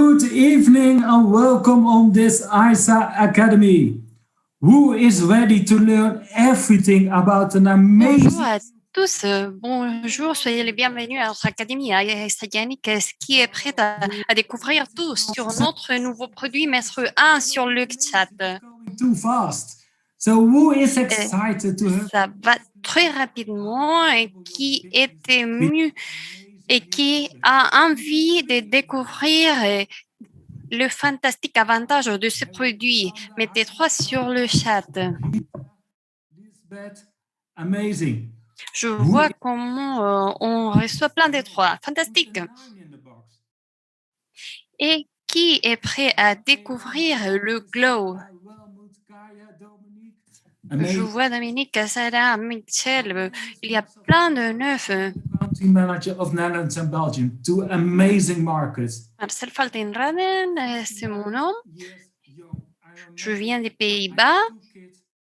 Good evening and welcome on this ISA Academy. Who is ready to learn everything about an Bonjour amazing... à tous, bonjour, soyez les bienvenus à notre académie ISA Yannick, qui est prête à découvrir tout sur notre nouveau produit Maître 1 sur le chat. Too fast. So who is excited to have... Ça va très rapidement et qui est ému et qui a envie de découvrir le fantastique avantage de ce produit. Mettez 3 sur le chat. Amazing. Je vois comment on reçoit plein d'étoiles. Fantastique. Et qui est prêt à découvrir le glow? Je vois Dominique, Casada, Michel, il y a plein de neufs. Country manager of Netherlands and Belgium, two amazing markets. Marcel Faltenraden, c'est mon nom. Je viens des Pays-Bas.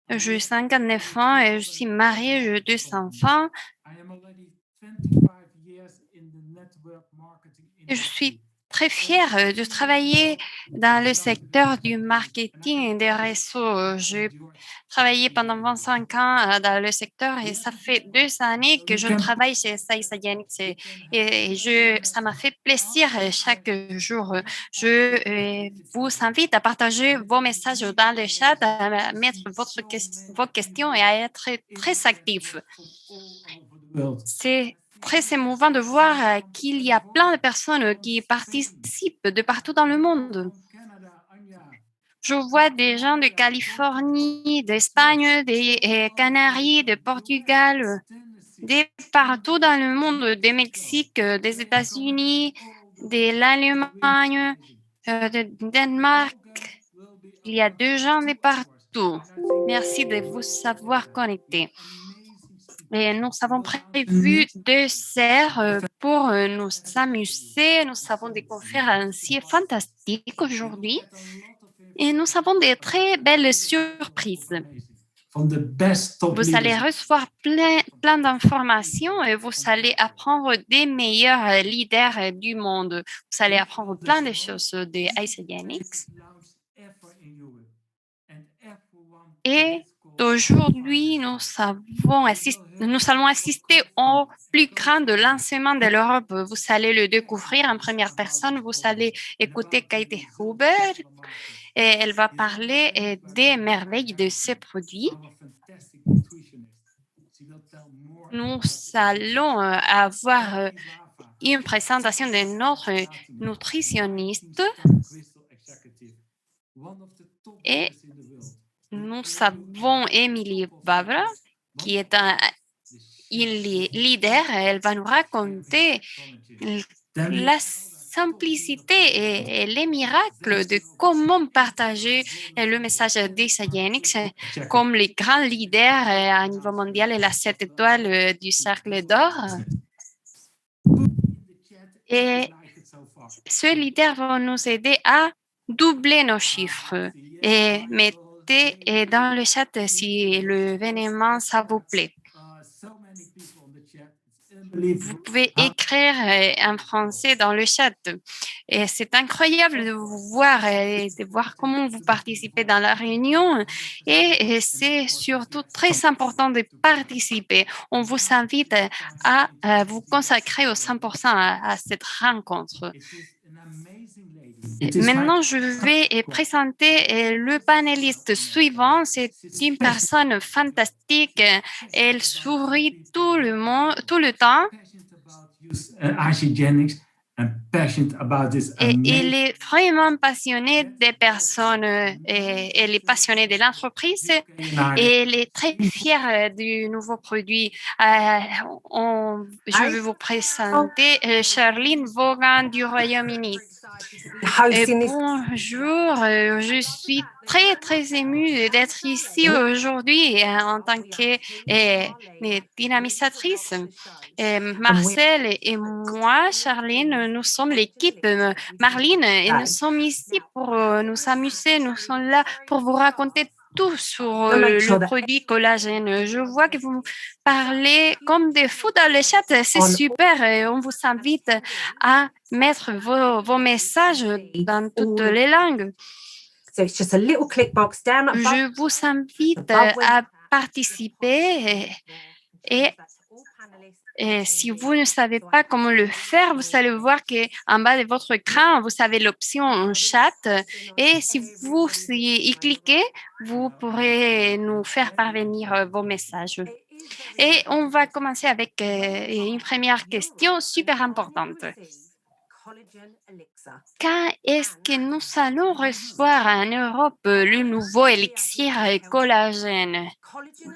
J'ai 59 ans et je suis mariée, j'ai 2 enfants. Et je suis très fière de travailler dans le secteur du marketing et des réseaux. J'ai travaillé pendant 25 ans dans le secteur et ça fait 2 années que je travaille chez ISA Yannick et ça m'a fait plaisir chaque jour. Je vous invite à partager vos messages dans le chat, à mettre vos questions et à être très actifs. C'est très émouvant de voir qu'il y a plein de personnes qui participent de partout dans le monde. Je vois des gens de Californie, d'Espagne, des Canaries, de Portugal, de partout dans le monde, du Mexique, des États-Unis, de l'Allemagne, de Danemark. Il y a des gens de partout. Merci de vous savoir connectés. Et nous avons prévu 2 heures pour nous amuser. Nous avons des conférenciers fantastiques aujourd'hui et nous avons des très belles surprises. Vous allez recevoir plein d'informations et vous allez apprendre des meilleurs leaders du monde. Vous allez apprendre plein de choses de ISA Yannick. Et aujourd'hui, nous allons assister au plus grand lancement de l'Europe. Vous allez le découvrir en première personne. Vous allez écouter Kate Huber et elle va parler des merveilles de ces produits. Nous allons avoir une présentation de notre nutritionniste et nous avons Émilie Bavra, qui est une leader. Elle va nous raconter la simplicité et les miracles de comment partager le message d'ISA Yannick comme les grands leaders à niveau mondial et la 7 étoiles du Cercle d'Or. Et ce leader va nous aider à doubler nos chiffres. Et mettez dans le chat si l'événement, ça vous plaît. Vous pouvez écrire en français dans le chat. Et c'est incroyable de vous voir et de voir comment vous participez dans la réunion. Et c'est surtout très important de participer. On vous invite à vous consacrer au 100% à cette rencontre. Maintenant, je vais présenter le panéliste suivant. C'est une personne fantastique. Elle sourit tout le temps. Et il est vraiment passionné des personnes et elle est passionnée de l'entreprise et elle est très fière du nouveau produit. Je vais vous présenter Charlene Vaughan du Royaume-Uni. Bonjour, je suis très émue d'être ici aujourd'hui en tant que dynamisatrice. Marcel et moi, Charlene, nous sommes l'équipe Marlene et nous sommes ici pour nous amuser. Nous sommes là pour vous raconter tout sur le produit collagène. Je vois que vous parlez comme des fous dans le chat. C'est super. On vous invite à mettre vos messages dans toutes les langues. So it's just a little click box down above. Je vous invite à participer et si vous ne savez pas comment le faire, vous allez voir qu'en bas de votre écran, vous avez l'option chat et si vous y cliquez, vous pourrez nous faire parvenir vos messages. Et on va commencer avec une première question super importante. Quand est-ce que nous allons recevoir en Europe le nouveau élixir collagène?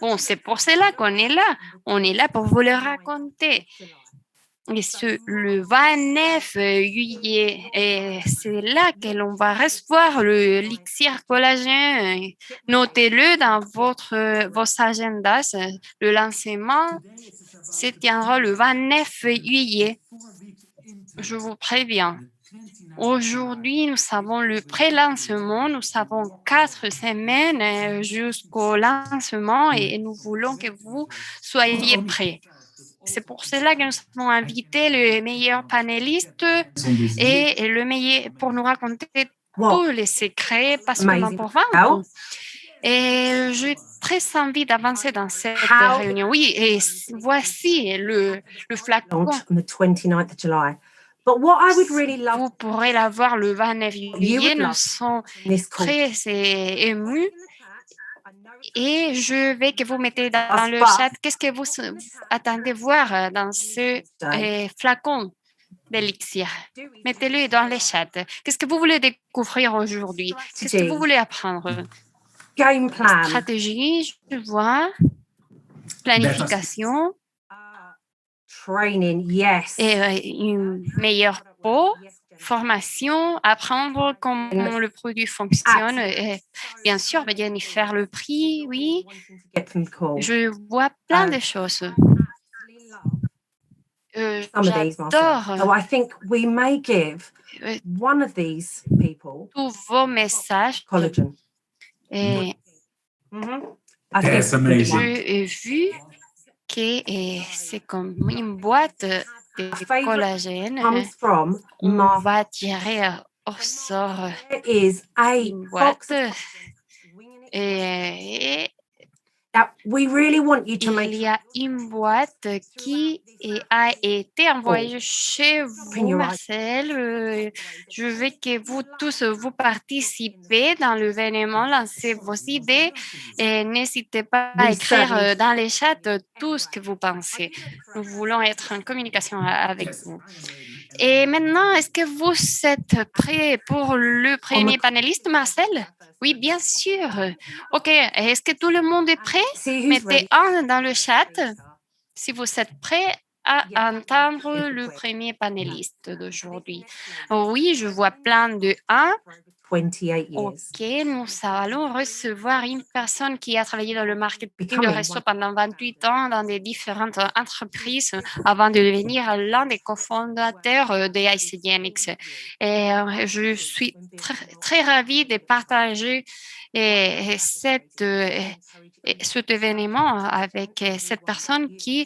Bon, c'est pour cela qu'on est là. On est là pour vous le raconter. Et le 29 juillet, et c'est là que l'on va recevoir le élixir collagène. Notez-le dans vos agendas. Le lancement se tiendra le 29 juillet. Je vous préviens. Aujourd'hui, nous avons le pré-lancement. Nous avons 4 semaines jusqu'au lancement et nous voulons que vous soyez prêts. C'est pour cela que nous avons invité le meilleur panéliste et le meilleur pour nous raconter tous les secrets, pas seulement pour vendre. Et j'ai très envie d'avancer dans cette réunion. Oui, et voici le flacon. Vous pourrez l'avoir le 29 juillet. Nous sommes très émus. Et je veux que vous mettez dans le chat qu'est-ce que vous attendez voir dans ce flacon d'élixir. Mettez-le dans les chats. Qu'est-ce que vous voulez découvrir aujourd'hui? Qu'est-ce que vous voulez apprendre? Game plan. Stratégie, je vois. Planification. Training, yes. Et une meilleure peau. Formation, apprendre comment le produit fonctionne. Et bien sûr, bien y faire le prix, oui. Je vois plein de choses. J'adore I think we may give one of these people tous vos messages. collagen. Et That's amazing. j'ai vu que c'est comme une boîte de collagène. On va tirer au sort une boîte. Et we really want you to il make y a une boîte qui a été envoyée chez vous, Marcel. Je veux que vous tous vous participez dans l'événement, lancez vos idées et n'hésitez pas à écrire dans les chats tout ce que vous pensez. Nous voulons être en communication avec vous. Et maintenant, est-ce que vous êtes prêts pour le premier panéliste, Marcel? Oui, bien sûr. OK. Est-ce que tout le monde est prêt? Mettez un dans le chat si vous êtes prêts à entendre le premier panéliste d'aujourd'hui. Oui, je vois plein de 1. 28 years. OK, nous allons recevoir une personne qui a travaillé dans le marketing de réseau pendant 28 ans dans des différentes entreprises avant de devenir l'un des cofondateurs de ICDNX. Et je suis très ravie de partager cet événement avec cette personne qui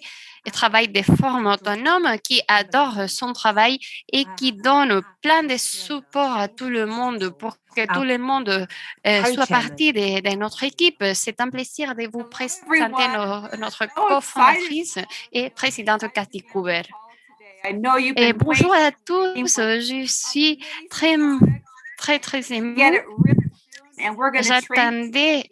travaille de forme autonome, qui adore son travail et qui donne plein de support à tout le monde pour que tout le monde soit partie de notre équipe. C'est un plaisir de vous présenter notre cofondatrice et présidente Cathy Cooper. Et bonjour à tous, je suis très émue. J'attendais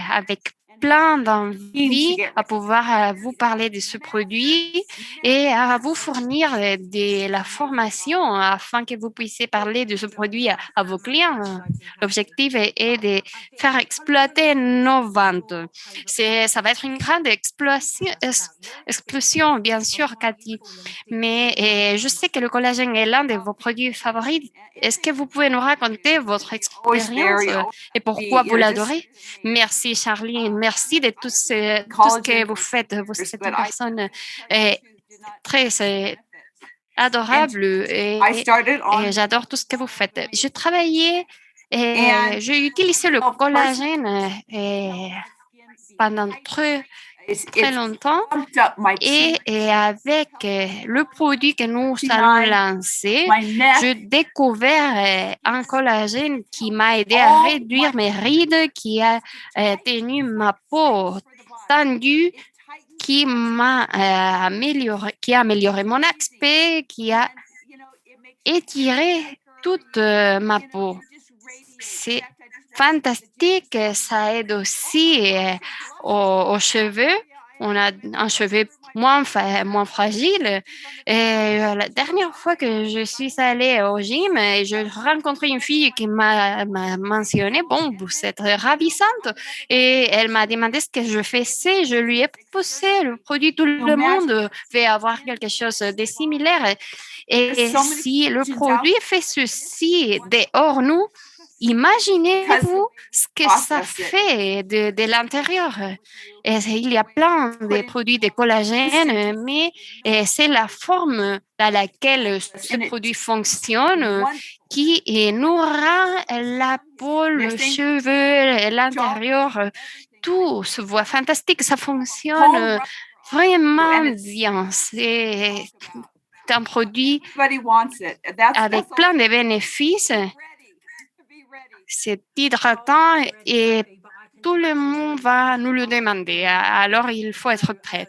avec plein d'envie à pouvoir vous parler de ce produit et à vous fournir de la formation afin que vous puissiez parler de ce produit à vos clients. L'objectif est de faire exploiter nos ventes. Ça va être une grande explosion, bien sûr, Cathy. Mais je sais que le collagène est l'un de vos produits favoris. Est-ce que vous pouvez nous raconter votre expérience et pourquoi vous l'adorez? Merci, Charline. Merci de tout ce que vous faites. Vous êtes une personne très adorable et j'adore tout ce que vous faites. J'ai travaillé et j'ai utilisé le collagène pendant très longtemps. Et avec le produit que nous allons lancer, j'ai découvert un collagène qui m'a aidé à réduire mes rides, qui a tenu ma peau tendue, qui a amélioré mon aspect, qui a étiré toute ma peau. C'est fantastique, ça aide aussi aux cheveux. On a un cheveu moins fragile. Et la dernière fois que je suis allée au gym, j'ai rencontré une fille qui m'a mentionné, bon, vous êtes ravissante. Et elle m'a demandé ce que je faisais. Je lui ai proposé le produit. Tout le monde veut avoir quelque chose de similaire. Et si le produit fait ceci dehors nous, imaginez-vous ce que ça fait de l'intérieur. Et il y a plein de produits de collagène, mais c'est la forme dans laquelle ce produit fonctionne qui nous rend la peau, le cheveu, l'intérieur, tout se voit fantastique. Ça fonctionne vraiment bien. C'est un produit avec plein de bénéfices. C'est hydratant et tout le monde va nous le demander. Alors, il faut être prêt.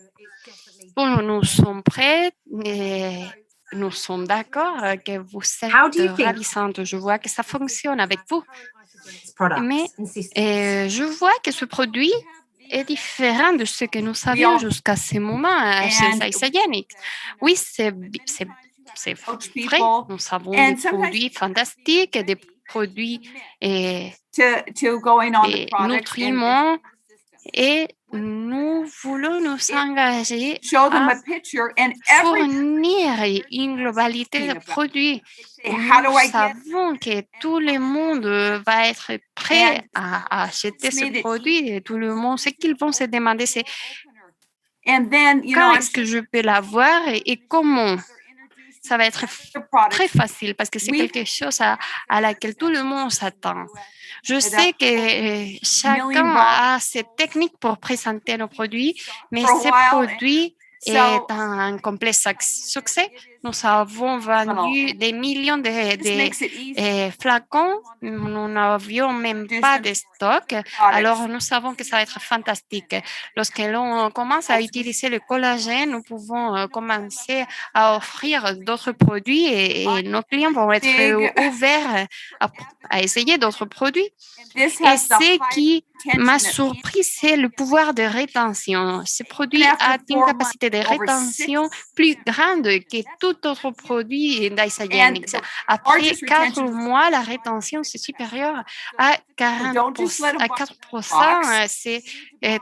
Bon, nous sommes prêts et nous sommes d'accord que vous êtes ravissante. Je vois que ça fonctionne avec vous. Mais je vois que ce produit est différent de ce que nous savions jusqu'à ce moment chez Isagenix. Oui, c'est vrai. Nous avons des produits fantastiques, des produits et nutriments et nous voulons nous engager à fournir une globalité de produits. Nous savons que tout le monde va être prêt à acheter ce produit et tout le monde, ce qu'ils vont se demander, c'est quand est-ce que je peux l'avoir et comment. Ça va être très facile parce que c'est quelque chose à laquelle tout le monde s'attend. Je sais que chacun a ses techniques pour présenter nos produits, mais ces produits est un complet succès. Nous avons vendu des millions de flacons. Nous n'avions même pas de stock. Alors, nous savons que ça va être fantastique. Lorsque l'on commence à utiliser le collagène, nous pouvons commencer à offrir d'autres produits et nos clients vont être ouverts à essayer d'autres produits. Et ce qui m'a surpris, c'est le pouvoir de rétention. Ce produit a une capacité de rétention plus grande que tout autre produit d'Isagenix. Après 4 mois, la rétention c'est supérieure à 4%. C'est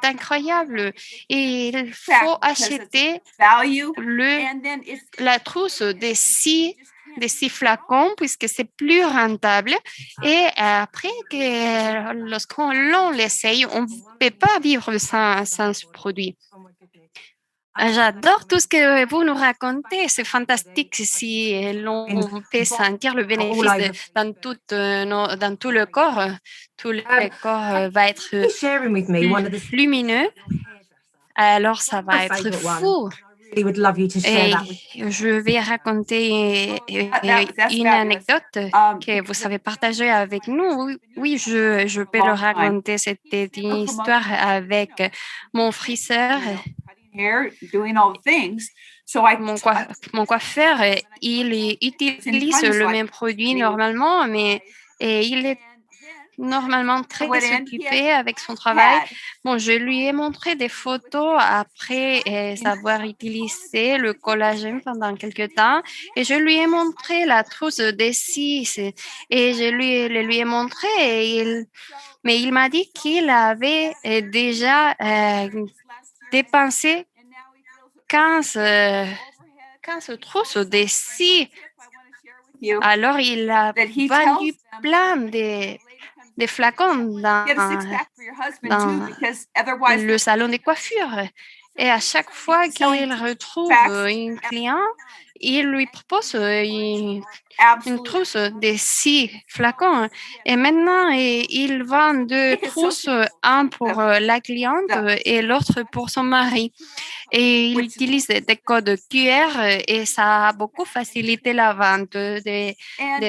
incroyable. Et il faut acheter la trousse de 6 flacons puisque c'est plus rentable. Et après, lorsqu'on l'essaye, on ne peut pas vivre sans ce produit. J'adore tout ce que vous nous racontez. C'est fantastique si l'on peut sentir le bénéfice dans tout le corps. Tout le corps va être lumineux. Alors, ça va être fou. Et je vais raconter une anecdote que vous savez partager avec nous. Oui, je peux le raconter. C'était une histoire avec mon friseur. Mon coiffeur, il utilise le même produit normalement, mais il est normalement très occupé avec son travail. Bon, je lui ai montré des photos après avoir utilisé le collagène pendant quelques temps et je lui ai montré la trousse de 6 et je lui ai montré mais il m'a dit qu'il avait déjà dépensé 15 trousses de 6. Alors, il a vendu plein de flacons dans le salon de coiffure. Et à chaque fois qu'il retrouve un client, il lui propose une Absolutely. trousse de 6 flacons. Et maintenant, il vend 2 trousses, un pour la cliente et l'autre pour son mari. Et il utilise des codes QR et ça a beaucoup facilité la vente des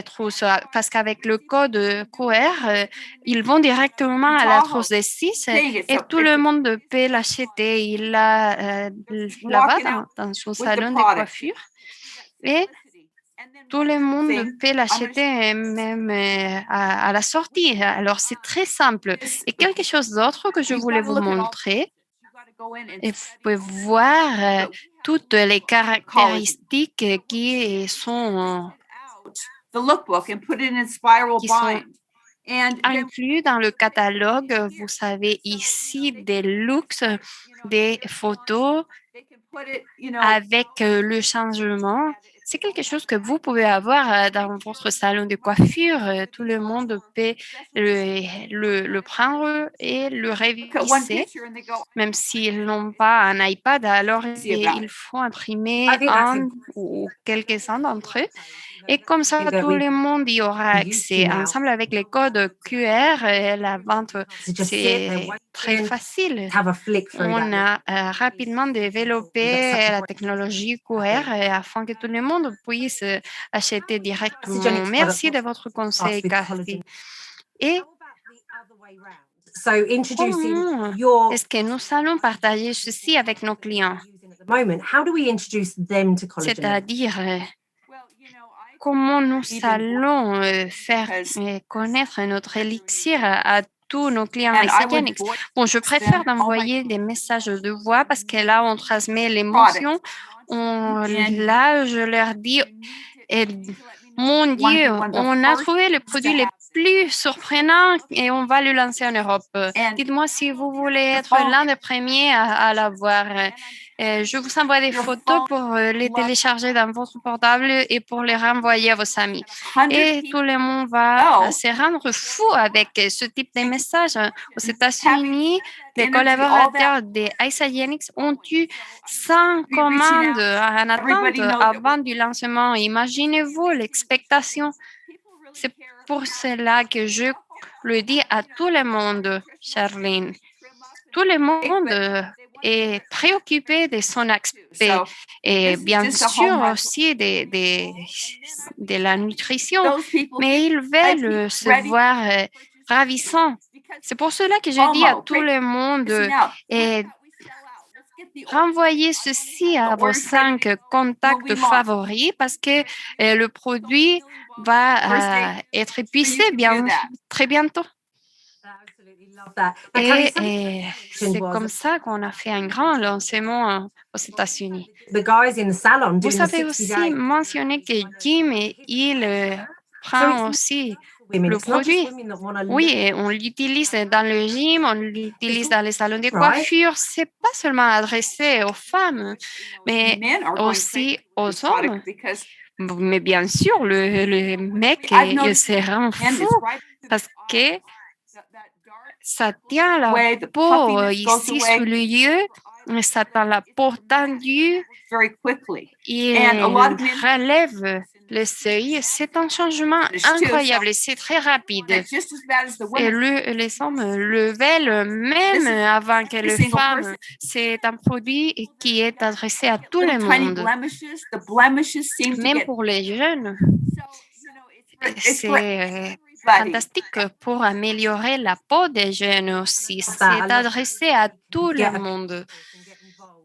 trousses parce qu'avec le code QR, ils vont directement à la trousse des 6 et tout le monde peut l'acheter. Il la là-bas dans son salon de coiffure et tout le monde peut l'acheter même à la sortie. Alors, c'est très simple. Et quelque chose d'autre que je voulais vous montrer, et vous pouvez voir toutes les caractéristiques qui sont The lookbook and put it in spiral qui sont bind. And inclus dans le catalogue. Vous savez ici des looks, des photos they can put it, avec le changement. C'est quelque chose que vous pouvez avoir dans votre salon de coiffure. Tout le monde peut le prendre et le look at one réviser. picture and they go, Même s'ils n'ont pas un iPad, alors See about il faut imprimer I think that's un ou quelques-uns d'entre eux. Et comme ça, That tout we le monde y aura used to accès. now. Ensemble avec les codes QR, la vente, to just sit c'est there, wait très and facile. have a flick through On that. a rapidement développé la technologie QR afin que tout le monde puisse acheter directement. Merci de votre conseil, Cathy. Et How about the other way round? So introducing comment your est-ce que nous allons partager ceci avec nos clients? using at the moment, how do we introduce them to collagen? C'est-à-dire, well, I comment nous Even allons faire because- connaître notre élixir à tous nos clients and I would Isagenix. voice Bon, je préfère them all d'envoyer des messages de voix parce que là, on transmet l'émotion. Là, je leur dis, et, mon Dieu, on a trouvé le produit le plus surprenant et on va le lancer en Europe. Dites-moi si vous voulez être l'un des premiers à l'avoir. Je vous envoie des photos pour les télécharger dans votre portable et pour les renvoyer à vos amis. 100 Et people tout le monde va se rendre fou avec ce type de message. Aux États-Unis, les collaborateurs de Isagenix ont eu 100 commandes en attente avant du lancement. Imaginez-vous l'expectation. C'est pour cela que je le dis à tout le monde, Charlene. Tout le monde est préoccupé de son aspect et bien sûr aussi de la nutrition, those people mais ils veulent se voir ravissants. C'est pour cela que je dis à tout le monde, et renvoyez ceci à vos 5 contacts favoris parce que le produit va être épuisé très bientôt. Absolutely love that. Now, Carrie, Et c'est comme ça qu'on a fait un grand lancement aux États-Unis. the guys in the salon Vous doing the avez 60 aussi days. mentionné que Jim, il prend aussi Women. le It's not just produit. women that want to Oui, et on l'utilise dans le gym, on l'utilise dans les salons de Right. coiffure. C'est pas seulement adressé aux femmes, mais men are going aussi crazy for aux this product hommes. because Mais bien sûr, le mec, I've il noticed se rend men fou is right to the parce que eye. That dark ça tient la way, the peau puffiness goes ici away sous le yeux, ça tend la peau tendue, very quickly. il And a lot of men relève le seuil. C'est un changement incroyable et c'est très rapide. That's just as bad as the Et women. les hommes le veulent même avant que les single femmes. person. C'est un produit qui est adressé à tout le Little tiny monde, blemishes, the blemishes seem to même get pour les jeunes. it's for C'est everybody. fantastique pour améliorer la peau des jeunes aussi. C'est adressé à tout le monde.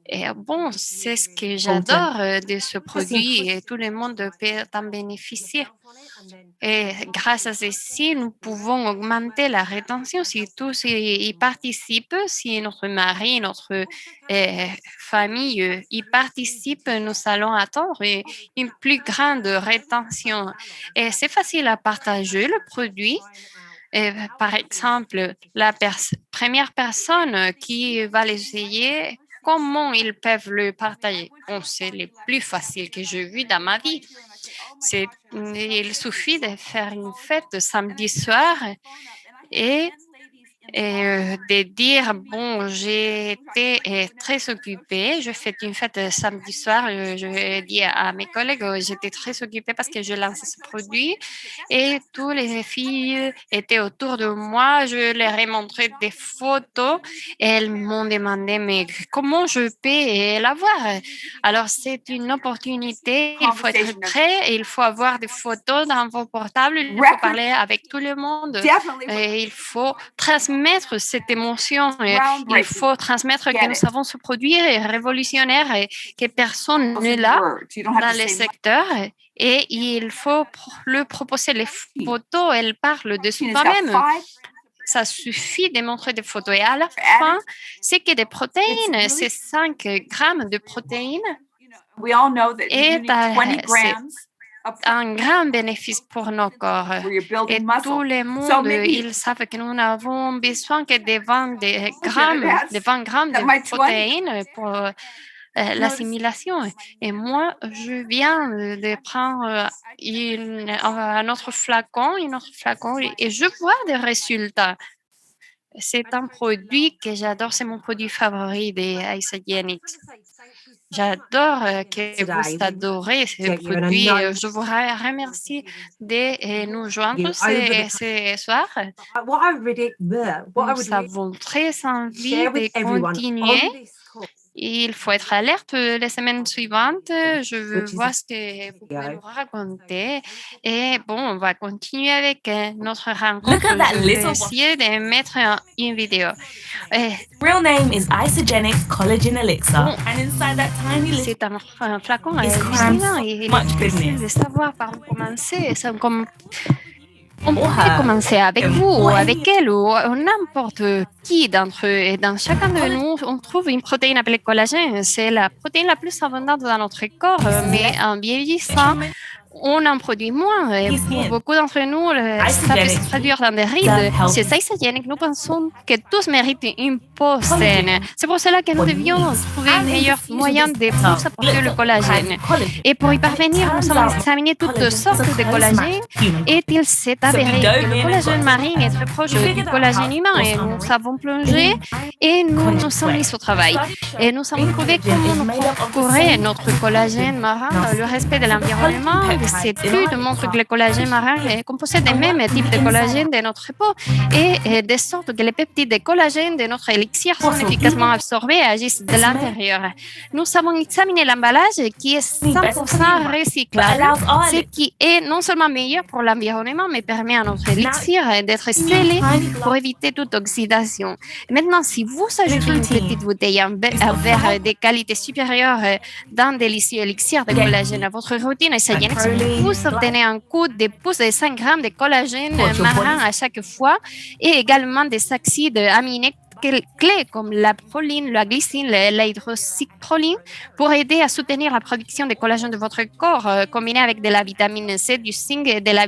Et bon, c'est ce que j'adore de ce produit et tout le monde peut en bénéficier. Et grâce à ceci, nous pouvons augmenter la rétention si tous y participent, si notre mari, notre famille y participe, nous allons attendre une plus grande rétention. Et c'est facile à partager le produit. Et par exemple, la première personne qui va l'essayer, comment ils peuvent le partager? Bon, c'est le plus facile que j'ai vu dans ma vie. Il suffit de faire une fête samedi soir et de dire, bon, j'étais très occupée. Je fais une fête samedi soir. Je dis à mes collègues, j'étais très occupée parce que je lançais ce produit et toutes les filles étaient autour de moi. Je leur ai montré des photos et elles m'ont demandé, mais comment je peux l'avoir? Alors, c'est une opportunité. Il faut être prêt et il faut avoir des photos dans vos portables. Il faut parler avec tout le monde. Definitely Et il faut transmettre cette émotion. Il groundbreaking. faut transmettre Get que it. nous savons ce produit est révolutionnaire et que personne n'est là Words. You don't have dans to les say much. secteurs. Et il faut le proposer. Les photos, elles parlent de It's got soi-même. 5. Ça suffit de montrer des photos. Et à la fin, c'est que des protéines, c'est 5 grammes de protéines, We all know that Et you need 20 grams of un grand bénéfice pour nos corps. where you're Et building tout muscle. le So monde, maybe ils savent que nous n'avons besoin que de 20 that's- de 20 grammes that might de 20. protéines pour l'assimilation. Et moi, je viens de prendre un autre flacon, et je vois des résultats. C'est un produit que j'adore, c'est mon produit favori des Isagenix. J'adore que vous adorez ce produit. Je vous remercie de nous joindre ce soir. Nous avons très envie de continuer. Il faut être alerte les semaines suivantes. Je veux voir ce que vous pouvez nous raconter. Et bon, on va continuer avec notre rencontre. Look at that Je vais little essayer de mettre une vidéo. Real name is Isogenic Collagen Elixir, Bon. and inside that tiny little C'est un flacon It's hallucinant. Il est much difficile goodness. de savoir par où commencer. On Or pourrait her. commencer avec And vous, ou what avec elle, ou n'importe qui d'entre eux. Et dans chacun de nous, on trouve une protéine appelée collagène. C'est la protéine la plus abondante dans notre corps, mais en vieillissant, on en produit moins. Et pour beaucoup d'entre nous, ça peut se traduire dans des rides. Chez Isagenix, nous pensons que tous méritent une peau saine. C'est pour cela que nous devions trouver un meilleur moyen de plus apporter le collagène. Et pour y parvenir, nous avons examiné toutes sortes de collagènes et il s'est avéré que le collagène marin est très proche du collagène humain et nous avons plongé et nous nous sommes mis au travail. Et nous avons trouvé comment nous procurer notre collagène marin, le respect de l'environnement. Ces études montrent que le collagène marin est composé des mêmes types de collagène de notre peau et de sorte que les peptides de collagène de notre élixir sont efficacement absorbés et agissent de l'intérieur. Nous avons examiné l'emballage qui est 100% recyclable, ce qui est non seulement meilleur pour l'environnement, mais permet à notre élixir d'être scellé pour éviter toute oxydation. Maintenant, si vous ajoutez une petite bouteille en verre de qualité supérieure d'un délicieux élixir de collagène à votre routine Isagenix, vous obtenez un coup de pouce de 5 grammes de collagène marin à chaque fois et également des acides aminés clés comme la proline, la glycine, la hydroxyproline pour aider à soutenir la production de collagène de votre corps combiné avec de la vitamine C, du zinc et de la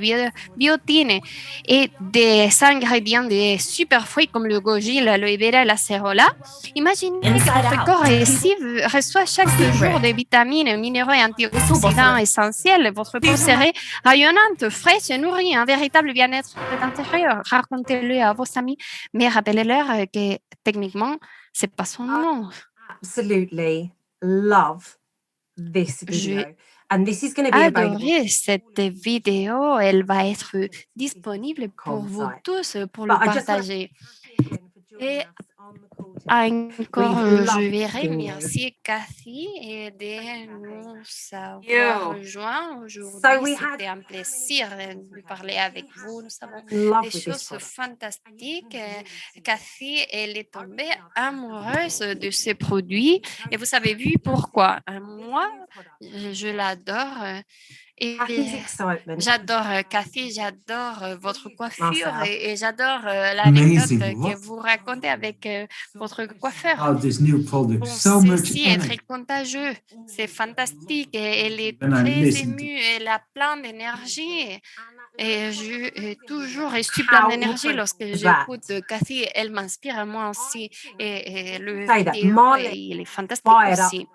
biotine et des ingrédients de super fruits comme le goji, l'aloe vera et la cérola. Imaginez que votre corps reçoit chaque jour des vitamines, minéraux et antioxydants essentiels. Votre peau serait rayonnante, fraîche et nourrie, un véritable bien-être de l'intérieur. Racontez-le à vos amis, mais rappelez-leur que techniquement, c'est pas son nom. Absolutely love this video. And this is going to be available. Adoré cette vidéo. Elle va être disponible pour vous tous pour le partager. Et encore, je vais remercier Cathy et de nous avoir rejoints aujourd'hui. C'était un plaisir de parler avec vous. Nous avons des choses fantastiques. Cathy, elle est tombée amoureuse de ces produits et vous avez vu pourquoi. Moi, je l'adore. Et j'adore Cathy, j'adore votre coiffure et j'adore l'anecdote que vous racontez avec votre coiffeur. Ceci est très contagieux, c'est fantastique et elle est très émue, elle a plein d'énergie et je suis toujours plein d'énergie lorsque j'écoute Cathy, elle m'inspire moi aussi et le vidéo il est fantastique aussi,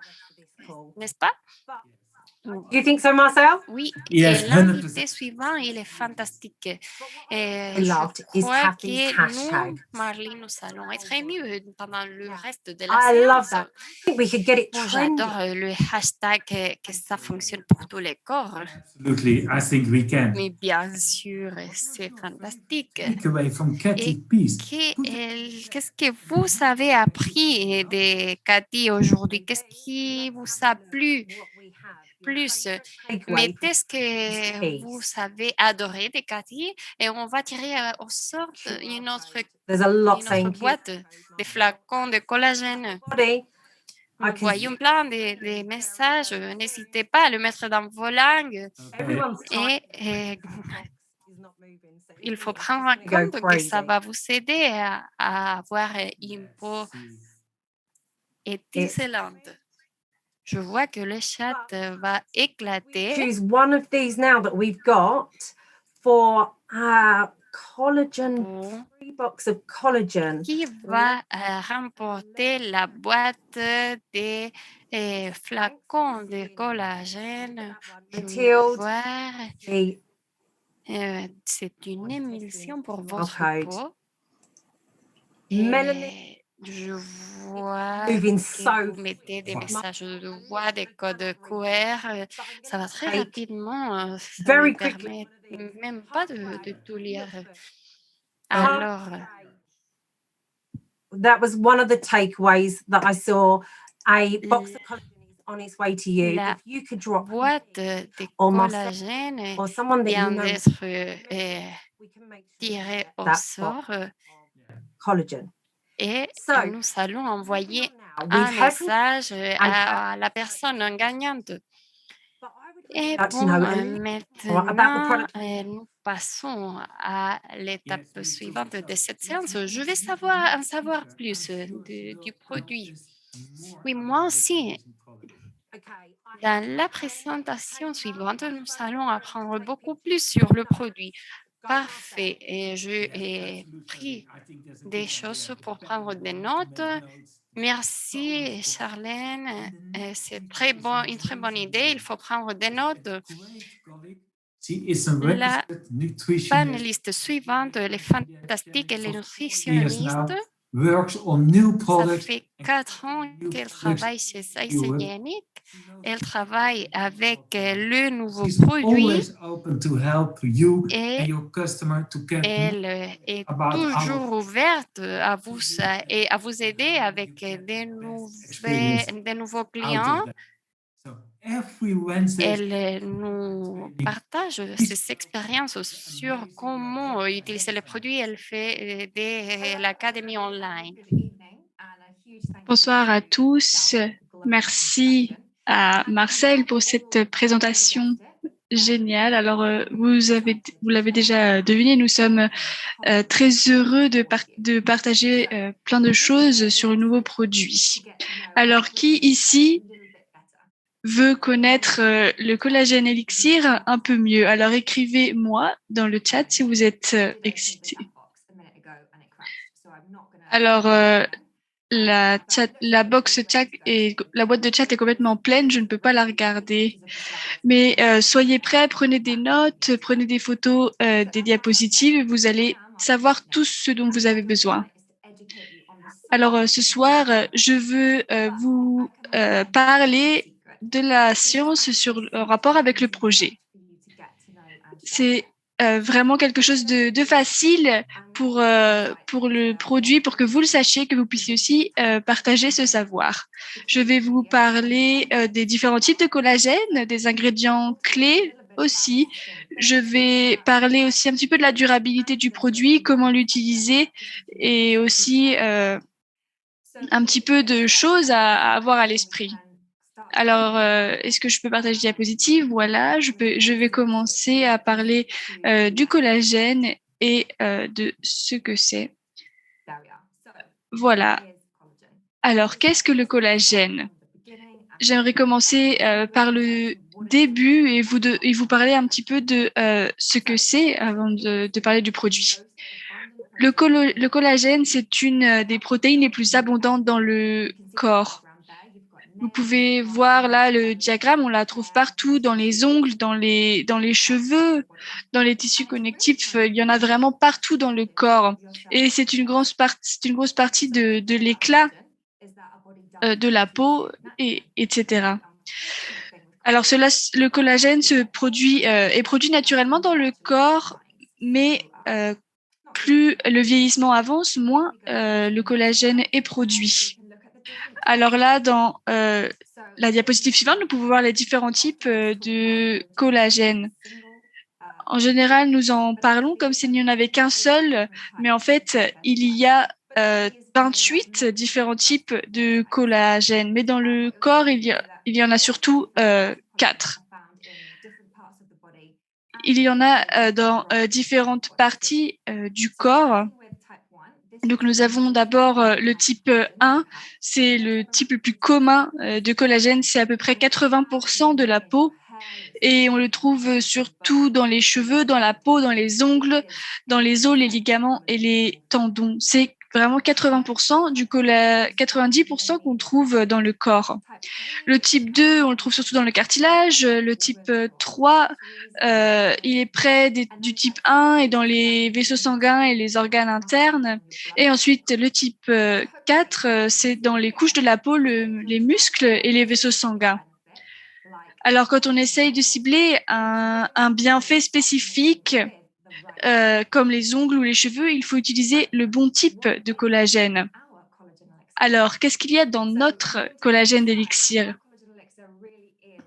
n'est-ce pas? Do you think so, Marcel? Oui, Yes, et 100%. l'invité suivant, il est fantastique. I Je loved is crois have these que nous, hashtags. Marlene, nous allons être émus pendant le reste de la I love séance. that. I think we could get it Bon, trending. j'adore le hashtag, que ça fonctionne pour tous les corps. Absolutely, I think we can. Mais bien sûr, c'est fantastique. Takeaway from Cathy Et Peace. qu'est-ce que vous avez appris de Cathy aujourd'hui? Qu'est-ce qui vous a plu plus? Takeaway from Qu'est-ce que vous avez adoré de Cathy? Et on va tirer au sort une autre There's a lot saying boîte de flacons de collagène. body. I Nous can voyons plein de messages. N'hésitez pas à le mettre dans vos langues. everyone's Et is not moving. So il faut prendre en go compte que crazy. ça va vous aider à avoir une peau étincelante. Je vois que le chat va éclater. choose one of these now that we've got for our collagen, Pour free box of collagen. qui va remporter la boîte des flacons de collagène. Je Mathilde, vois, the c'est une émulsion pour votre code. peau. Melanie, Et je vois moving que so vous mettez des messages de voix, des codes QR. Ça va très rapidement. Ça Very ne quickly. permet même pas de tout lire. Alors, that was one of the takeaways that I saw. A box of collagen is on its way to you. La If you could drop boîte de or myself collagène or someone that you vient know, d'être we can make sure tirée au that box sort of collagen. et So, nous allons envoyer now un we've had, message à la personne gagnante. but I would Et like to bon, know a little more about the maintenant, product. nous passons à l'étape suivante de cette séance. Je vais en savoir plus du produit. Oui, moi aussi. Okay, Dans la présentation suivante, nous allons apprendre beaucoup plus sur le produit. Parfait. Et j'ai pris des choses pour prendre des notes. Merci, Charlène. C'est une très bonne idée. Il faut prendre des notes. La panéliste suivante, les fantastiques et les nutritionnistes, ça fait 4 ans qu'elle travaille chez Isagenix. Elle travaille avec le nouveau produit et elle est toujours ouverte à vous aider avec des nouveaux clients. Elle nous partage ses expériences sur comment utiliser les produits. Elle fait de l'académie online. Bonsoir à tous. Merci à Marcel pour cette présentation géniale. Alors, vous l'avez déjà deviné, nous sommes très heureux de partager plein de choses sur le nouveau produit. Alors, qui ici veut connaître le collagène Elixir un peu mieux? Alors, écrivez-moi dans le chat si vous êtes excités. Alors, la box chat et la boîte de chat est complètement pleine, je ne peux pas la regarder. Mais soyez prêts, prenez des notes, prenez des photos, des diapositives et vous allez savoir tout ce dont vous avez besoin. Alors, ce soir, je veux vous parler de la science sur le rapport avec le projet. C'est vraiment quelque chose de facile pour le produit, pour que vous le sachiez, que vous puissiez aussi partager ce savoir. Je vais vous parler des différents types de collagène, des ingrédients clés aussi. Je vais parler aussi un petit peu de la durabilité du produit, comment l'utiliser et aussi un petit peu de choses à avoir à l'esprit. Alors, est-ce que je peux partager diapositive? Voilà, je vais commencer à parler du collagène et de ce que c'est. Voilà. Alors, qu'est-ce que le collagène? J'aimerais commencer par le début et vous parler un petit peu de ce que c'est avant de parler du produit. Le collagène, c'est une des protéines les plus abondantes dans le corps. Vous pouvez voir là le diagramme, on la trouve partout, dans les ongles, dans les cheveux, dans les tissus connectifs. Il y en a vraiment partout dans le corps. Et c'est une grosse partie de l'éclat de la peau, etc. Alors le collagène est produit naturellement dans le corps, mais plus le vieillissement avance, moins le collagène est produit. Alors là, dans la diapositive suivante, nous pouvons voir les différents types de collagène. En général, nous en parlons comme s'il n'y en avait qu'un seul, mais en fait, il y a 28 différents types de collagène. Mais dans le corps, il y en a surtout 4. Il y en a dans différentes parties du corps. Donc, nous avons d'abord le type 1, c'est le type le plus commun de collagène, c'est à peu près 80% de la peau et on le trouve surtout dans les cheveux, dans la peau, dans les ongles, dans les os, les ligaments et les tendons. C'est vraiment 80% 90% qu'on trouve dans le corps. Le type 2, on le trouve surtout dans le cartilage. Le type 3, il est près du type 1 et dans les vaisseaux sanguins et les organes internes. Et ensuite, le type 4, c'est dans les couches de la peau, les muscles et les vaisseaux sanguins. Alors, quand on essaye de cibler un bienfait spécifique, comme les ongles ou les cheveux, il faut utiliser le bon type de collagène. Alors, qu'est-ce qu'il y a dans notre collagène d'élixir?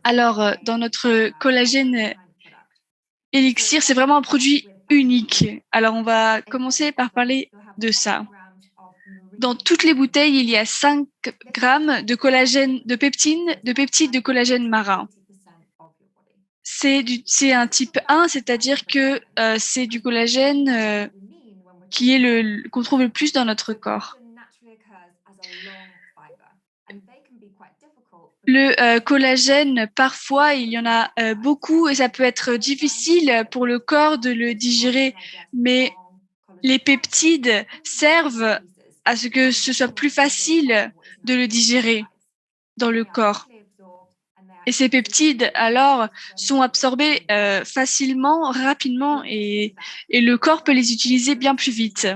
Alors, dans notre collagène élixir, c'est vraiment un produit unique. Alors, on va commencer par parler de ça. Dans toutes les bouteilles, il y a 5 grammes de collagène, de peptides de collagène marin. C'est un type 1, c'est-à-dire que c'est du collagène qu'on trouve le plus dans notre corps. Le collagène, parfois, il y en a beaucoup et ça peut être difficile pour le corps de le digérer, mais les peptides servent à ce que ce soit plus facile de le digérer dans le corps. Et ces peptides, alors, sont absorbés facilement, rapidement, et le corps peut les utiliser bien plus vite.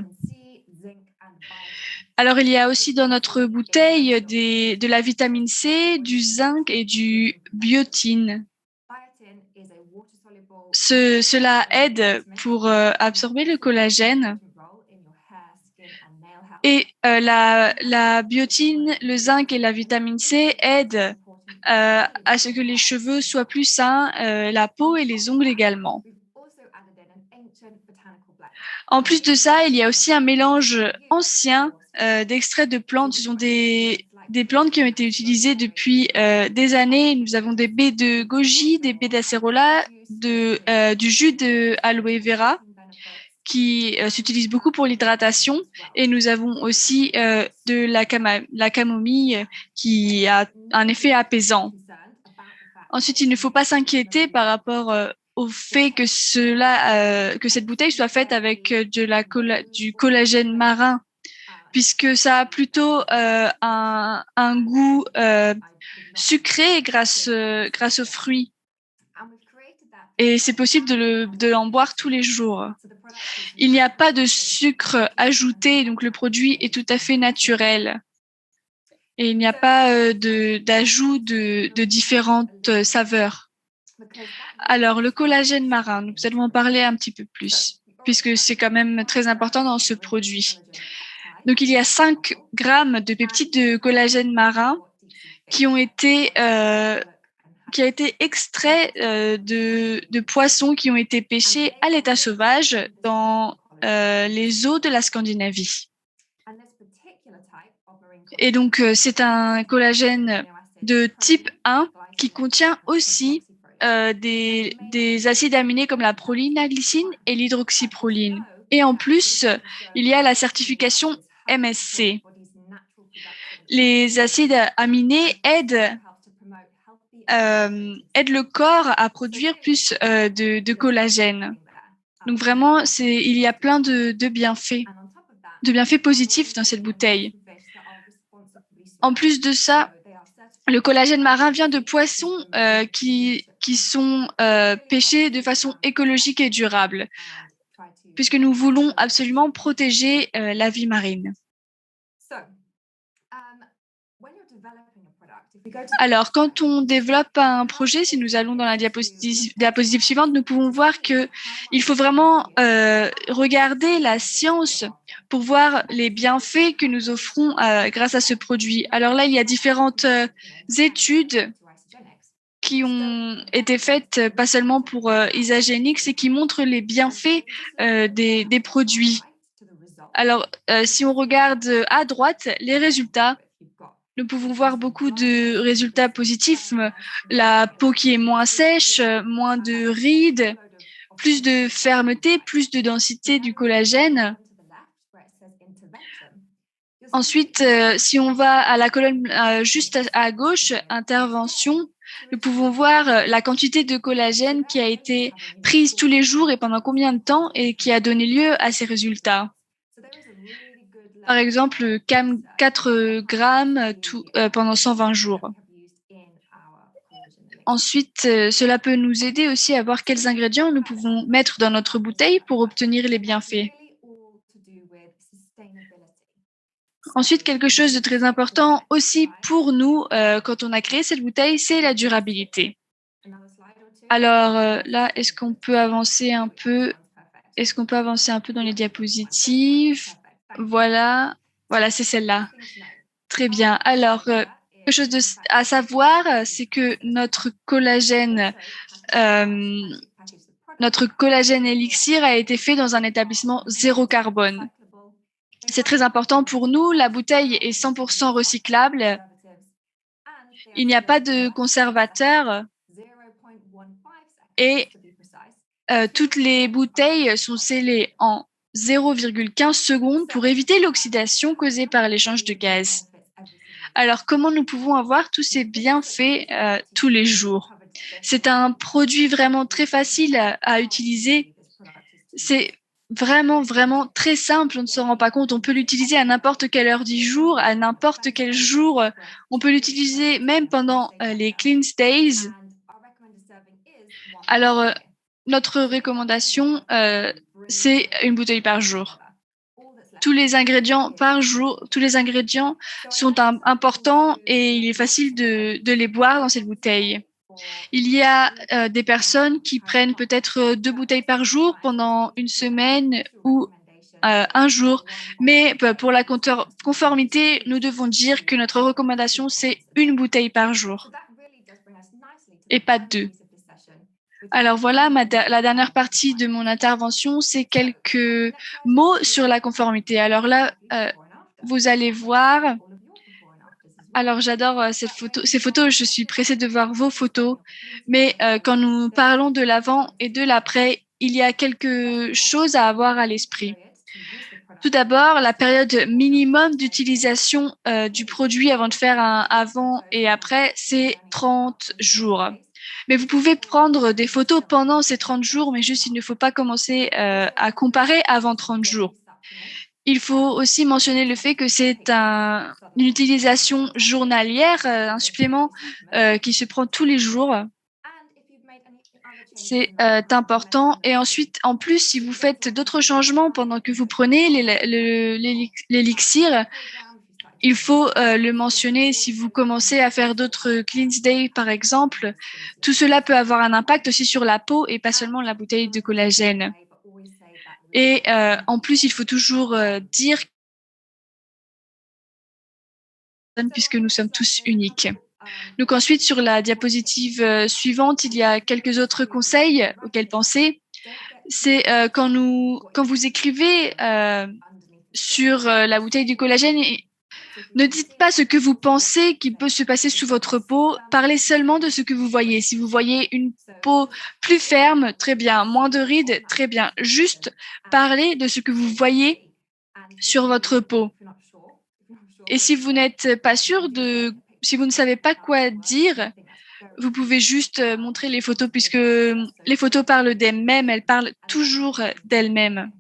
Alors, il y a aussi dans notre bouteille de la vitamine C, du zinc et du biotine. Cela aide pour absorber le collagène. Et la biotine, le zinc et la vitamine C aident à ce que les cheveux soient plus sains, la peau et les ongles également. En plus de ça, il y a aussi un mélange ancien d'extraits de plantes. Ce sont des plantes qui ont été utilisées depuis des années. Nous avons des baies de goji, des baies d'acérola, du jus d'aloe vera qui s'utilise beaucoup pour l'hydratation. Et nous avons aussi de la camomille qui a un effet apaisant. Ensuite, il ne faut pas s'inquiéter par rapport au fait que cette bouteille soit faite avec du collagène marin, puisque ça a plutôt un goût sucré grâce aux fruits. Et c'est possible de en boire tous les jours. Il n'y a pas de sucre ajouté, donc le produit est tout à fait naturel. Et il n'y a pas d'ajout de différentes saveurs. Alors, le collagène marin, nous allons en parler un petit peu plus, puisque c'est quand même très important dans ce produit. Donc, il y a 5 grammes de peptides de collagène marin qui a été extrait de poissons qui ont été pêchés à l'état sauvage dans les eaux de la Scandinavie. Et donc, c'est un collagène de type 1 qui contient aussi des acides aminés comme la proline, la glycine et l'hydroxyproline. Et en plus, il y a la certification MSC. Les acides aminés aident le corps à produire plus de collagène. Donc vraiment, il y a plein de bienfaits positifs dans cette bouteille. En plus de ça, Le collagène marin vient de poissons qui sont pêchés de façon écologique et durable, puisque nous voulons absolument protéger la vie marine. Alors, quand on développe un projet, si nous allons dans la diapositive suivante, nous pouvons voir qu'il faut vraiment regarder la science pour voir les bienfaits que nous offrons grâce à ce produit. Alors là, il y a différentes études qui ont été faites, pas seulement pour Isagenix, et qui montrent les bienfaits des produits. Alors, si on regarde à droite, les résultats, nous pouvons voir beaucoup de résultats positifs. La peau qui est moins sèche, moins de rides, plus de fermeté, plus de densité du collagène. Ensuite, si on va à la colonne juste à gauche, intervention, nous pouvons voir la quantité de collagène qui a été prise tous les jours et pendant combien de temps et qui a donné lieu à ces résultats. Par exemple, 4 grammes pendant 120 jours. Ensuite, cela peut nous aider aussi à voir quels ingrédients nous pouvons mettre dans notre bouteille pour obtenir les bienfaits. Ensuite, quelque chose de très important aussi pour nous quand on a créé cette bouteille, c'est la durabilité. Alors là, est-ce qu'on peut avancer un peu? Est-ce qu'on peut avancer un peu dans les diapositives? Voilà, c'est celle-là. Très bien. Alors, quelque chose à savoir, c'est que notre collagène élixir a été fait dans un établissement zéro carbone. C'est très important pour nous. La bouteille est 100% recyclable. Il n'y a pas de conservateur et toutes les bouteilles sont scellées en 0,15 secondes pour éviter l'oxydation causée par l'échange de gaz. Alors, comment nous pouvons avoir tous ces bienfaits tous les jours? C'est un produit vraiment très facile à utiliser. C'est vraiment, vraiment très simple, on ne se rend pas compte. On peut l'utiliser à n'importe quelle heure du jour, à n'importe quel jour. On peut l'utiliser même pendant les clean days. Alors, notre recommandation, c'est une bouteille par jour. Tous les ingrédients par jour, tous les ingrédients sont importants et il est facile de les boire dans cette bouteille. Il y a des personnes qui prennent peut-être 2 bouteilles par jour pendant une semaine ou un jour. Mais pour la conformité, nous devons dire que notre recommandation, c'est une bouteille par jour et pas 2. Alors voilà, la dernière partie de mon intervention, c'est quelques mots sur la conformité. Alors là, vous allez voir. Alors j'adore ces photos, je suis pressée de voir vos photos. Mais quand nous parlons de l'avant et de l'après, il y a quelque chose à avoir à l'esprit. Tout d'abord, la période minimum d'utilisation du produit avant de faire un avant et après, c'est 30 jours. Mais vous pouvez prendre des photos pendant ces 30 jours, mais juste il ne faut pas commencer à comparer avant 30 jours. Il faut aussi mentionner le fait que c'est une utilisation journalière, un supplément qui se prend tous les jours. C'est important. Et ensuite, en plus, si vous faites d'autres changements pendant que vous prenez l'élixir, il faut le mentionner. Si vous commencez à faire d'autres cleanse day, par exemple, tout cela peut avoir un impact aussi sur la peau et pas seulement la bouteille de collagène. Et en plus, il faut toujours dire puisque nous sommes tous uniques. Donc ensuite, sur la diapositive suivante, il y a quelques autres conseils auxquels penser. C'est quand vous écrivez sur la bouteille du collagène, ne dites pas ce que vous pensez qu'il peut se passer sous votre peau. Parlez seulement de ce que vous voyez. Si vous voyez une peau plus ferme, très bien. Moins de rides, très bien. Juste parlez de ce que vous voyez sur votre peau. Et si vous n'êtes pas sûr si vous ne savez pas quoi dire, vous pouvez juste montrer les photos puisque les photos parlent d'elles-mêmes. Elles parlent toujours d'elles-mêmes.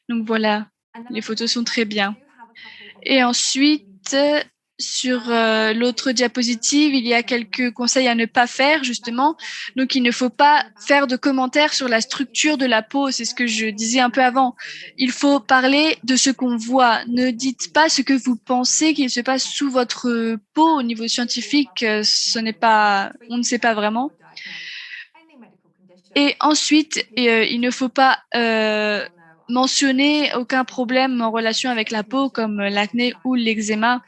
Donc voilà, les photos sont très bien. Et ensuite, sur l'autre diapositive, il y a quelques conseils à ne pas faire, justement. Donc, il ne faut pas faire de commentaires sur la structure de la peau. C'est ce que je disais un peu avant. Il faut parler de ce qu'on voit. Ne dites pas ce que vous pensez qu'il se passe sous votre peau. Au niveau scientifique, on ne sait pas vraiment. Et ensuite, il ne faut pas mentionner aucun problème en relation avec la peau, comme l'acné ou l'eczéma.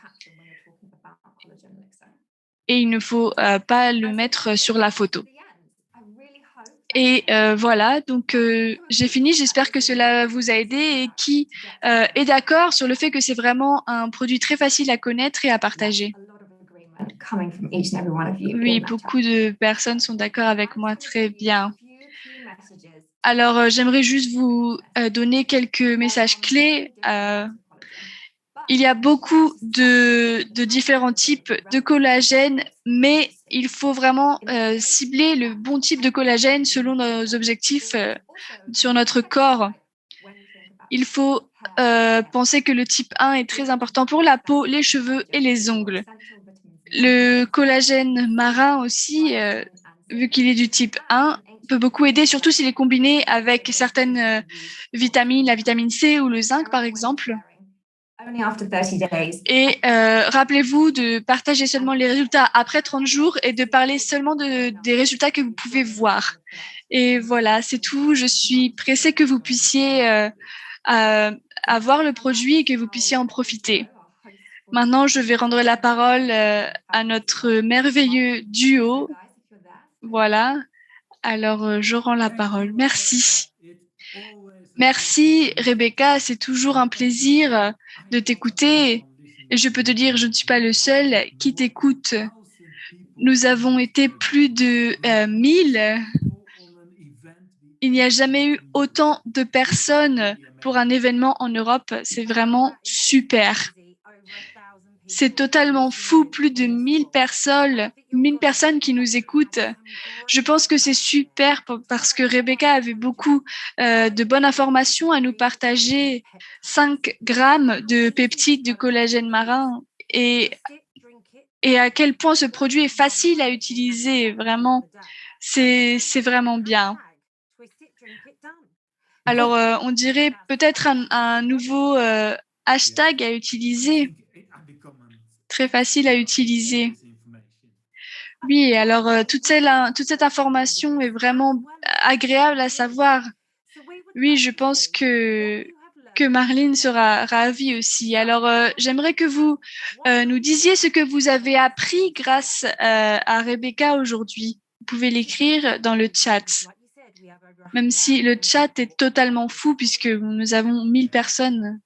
Et il ne faut pas le mettre sur la photo. Et voilà, donc j'ai fini. J'espère que cela vous a aidé et qui est d'accord sur le fait que c'est vraiment un produit très facile à connaître et à partager. Oui, beaucoup de personnes sont d'accord avec moi. Très bien. Alors, j'aimerais juste vous donner quelques messages clés. Il y a beaucoup de différents types de collagène, mais il faut vraiment cibler le bon type de collagène selon nos objectifs sur notre corps. Il faut penser que le type 1 est très important pour la peau, les cheveux et les ongles. Le collagène marin aussi, vu qu'il est du type 1, peut beaucoup aider, surtout s'il est combiné avec certaines vitamines, la vitamine C ou le zinc par exemple. Et rappelez-vous de partager seulement les résultats après 30 jours et de parler seulement des résultats que vous pouvez voir. Et voilà, c'est tout. Je suis pressée que vous puissiez avoir le produit et que vous puissiez en profiter. Maintenant, je vais rendre la parole à notre merveilleux duo. Voilà. Alors, je rends la parole. Merci. Merci, Rebecca. C'est toujours un plaisir de t'écouter. Et je peux te dire, je ne suis pas le seul qui t'écoute. Nous avons été plus de 1000. Il n'y a jamais eu autant de personnes pour un événement en Europe. C'est vraiment super. C'est totalement fou, plus de 1000 personnes qui nous écoutent. Je pense que c'est super parce que Rebecca avait beaucoup de bonnes informations à nous partager. 5 grammes de peptides de collagène marin et à quel point ce produit est facile à utiliser. Vraiment, c'est vraiment bien. Alors, on dirait peut-être un nouveau hashtag à utiliser. Très facile à utiliser. Oui, alors toute cette information est vraiment agréable à savoir. Oui, je pense que Marlene sera ravie aussi. Alors, j'aimerais que vous nous disiez ce que vous avez appris grâce à Rebecca aujourd'hui. Vous pouvez l'écrire dans le chat. Même si le chat est totalement fou puisque nous avons 1000 personnes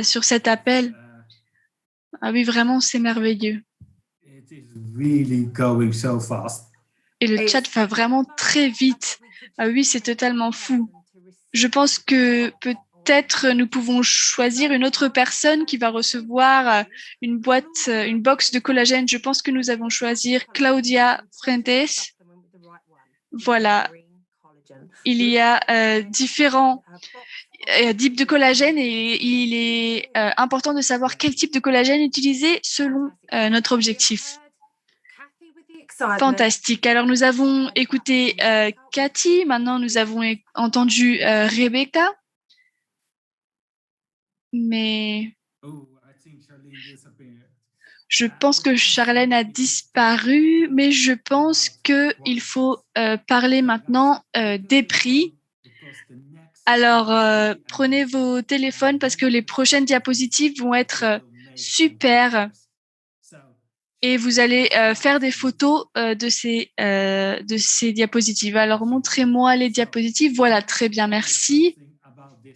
sur cet appel. Ah oui, vraiment, c'est merveilleux. Et le chat va vraiment très vite. Ah oui, c'est totalement fou. Je pense que peut-être nous pouvons choisir une autre personne qui va recevoir une box de collagène. Je pense que nous allons choisir Claudia Fuentes. Voilà. Il y a différents types de collagène et il est important de savoir quel type de collagène utiliser selon notre objectif. Fantastique. Alors, nous avons écouté Cathy. Maintenant, nous avons entendu Rebecca. Mais je pense que Charlène a disparu, mais je pense qu'il faut parler maintenant des prix. Alors, prenez vos téléphones parce que les prochaines diapositives vont être super. Et vous allez faire des photos de ces diapositives. Alors, montrez-moi les diapositives. Voilà, très bien, merci.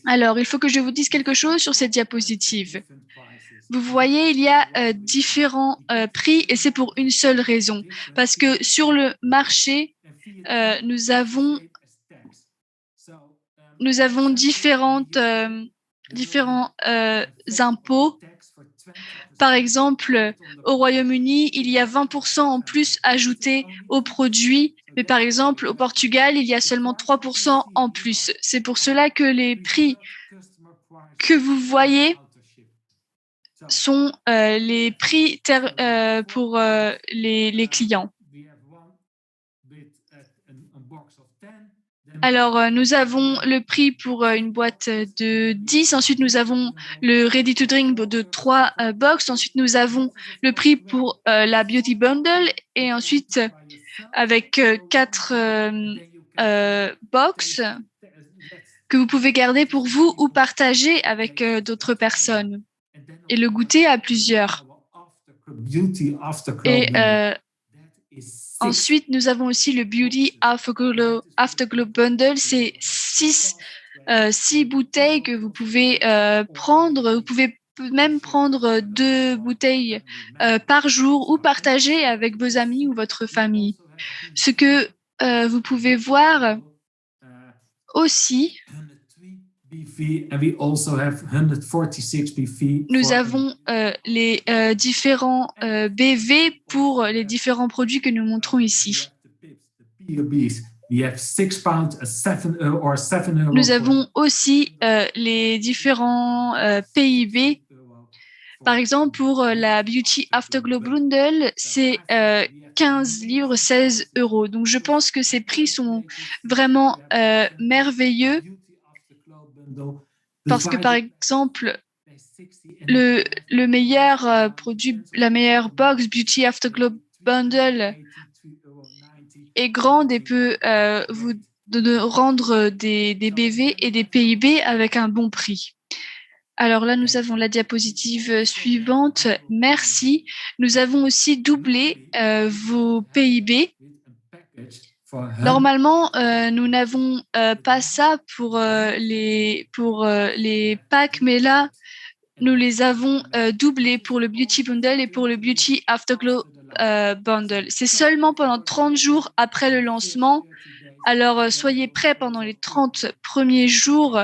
Alors, il faut que je vous dise quelque chose sur ces diapositives. Vous voyez, il y a différents prix et c'est pour une seule raison. Parce que sur le marché, nous avons différents impôts. Par exemple, au Royaume-Uni, il y a 20% en plus ajouté aux produits, mais par exemple, au Portugal, il y a seulement 3% en plus. C'est pour cela que les prix que vous voyez sont les prix pour les clients. Alors, nous avons le prix pour une boîte de 10. Ensuite, nous avons le Ready to Drink de 3 box. Ensuite, nous avons le prix pour la Beauty Bundle. Et ensuite, avec 4 box que vous pouvez garder pour vous ou partager avec d'autres personnes et le goûter à plusieurs. Et ensuite, nous avons aussi le Beauty Afterglow Bundle. C'est 6 bouteilles que vous pouvez prendre. Vous pouvez même prendre 2 bouteilles par jour ou partager avec vos amis ou votre famille. Ce que vous pouvez voir aussi, nous avons les différents BV pour les différents produits que nous montrons ici. Nous avons aussi les différents PIB. Par exemple, pour la Beauty Afterglow Bundle, c'est 15 livres, 16 euros. Donc, je pense que ces prix sont vraiment merveilleux parce que, par exemple, le meilleur produit, la meilleure box Beauty Afterglow Bundle est grande et peut vous rendre des BV et des PIB avec un bon prix. Alors là, nous avons la diapositive suivante. Merci. Nous avons aussi doublé vos PIB. Normalement, nous n'avons pas ça pour les packs, mais là, nous les avons doublés pour le Beauty Bundle et pour le Beauty Afterglow Bundle. C'est seulement pendant 30 jours après le lancement. Alors, soyez prêts pendant les 30 premiers jours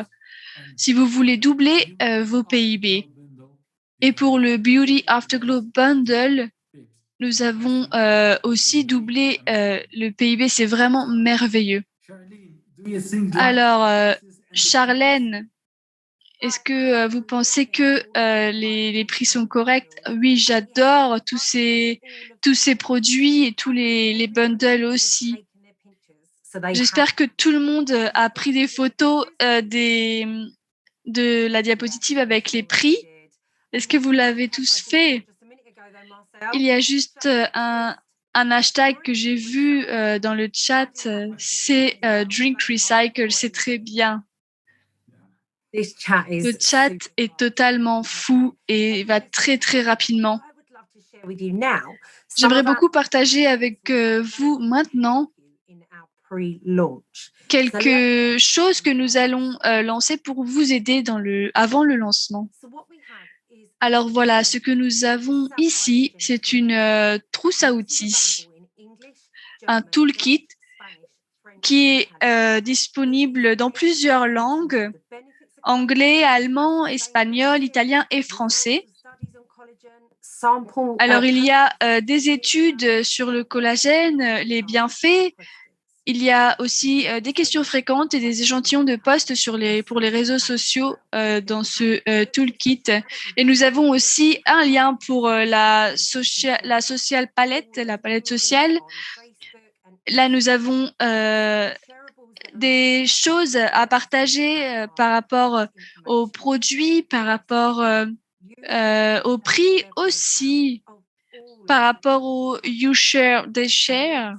si vous voulez doubler vos PIB. Et pour le Beauty Afterglow Bundle, nous avons aussi doublé le PIB. C'est vraiment merveilleux. Alors, Charlène, est-ce que vous pensez que les prix sont corrects? Oui, j'adore tous ces produits et tous les bundles aussi. J'espère que tout le monde a pris des photos de la diapositive avec les prix. Est-ce que vous l'avez tous fait? Il y a juste un hashtag que j'ai vu dans le chat, c'est Drink Recycle, c'est très bien. Le chat est totalement fou et va très très rapidement. J'aimerais beaucoup partager avec vous maintenant quelque chose que nous allons lancer pour vous aider avant le lancement. Alors voilà, ce que nous avons ici, c'est une trousse à outils, un toolkit qui est disponible dans plusieurs langues, anglais, allemand, espagnol, italien et français. Alors, il y a des études sur le collagène, les bienfaits. Il y a aussi des questions fréquentes et des échantillons de posts pour les réseaux sociaux dans ce toolkit. Et nous avons aussi un lien pour la social palette, la palette sociale. Là, nous avons des choses à partager par rapport aux produits, par rapport au prix aussi, par rapport au You Share, They Share,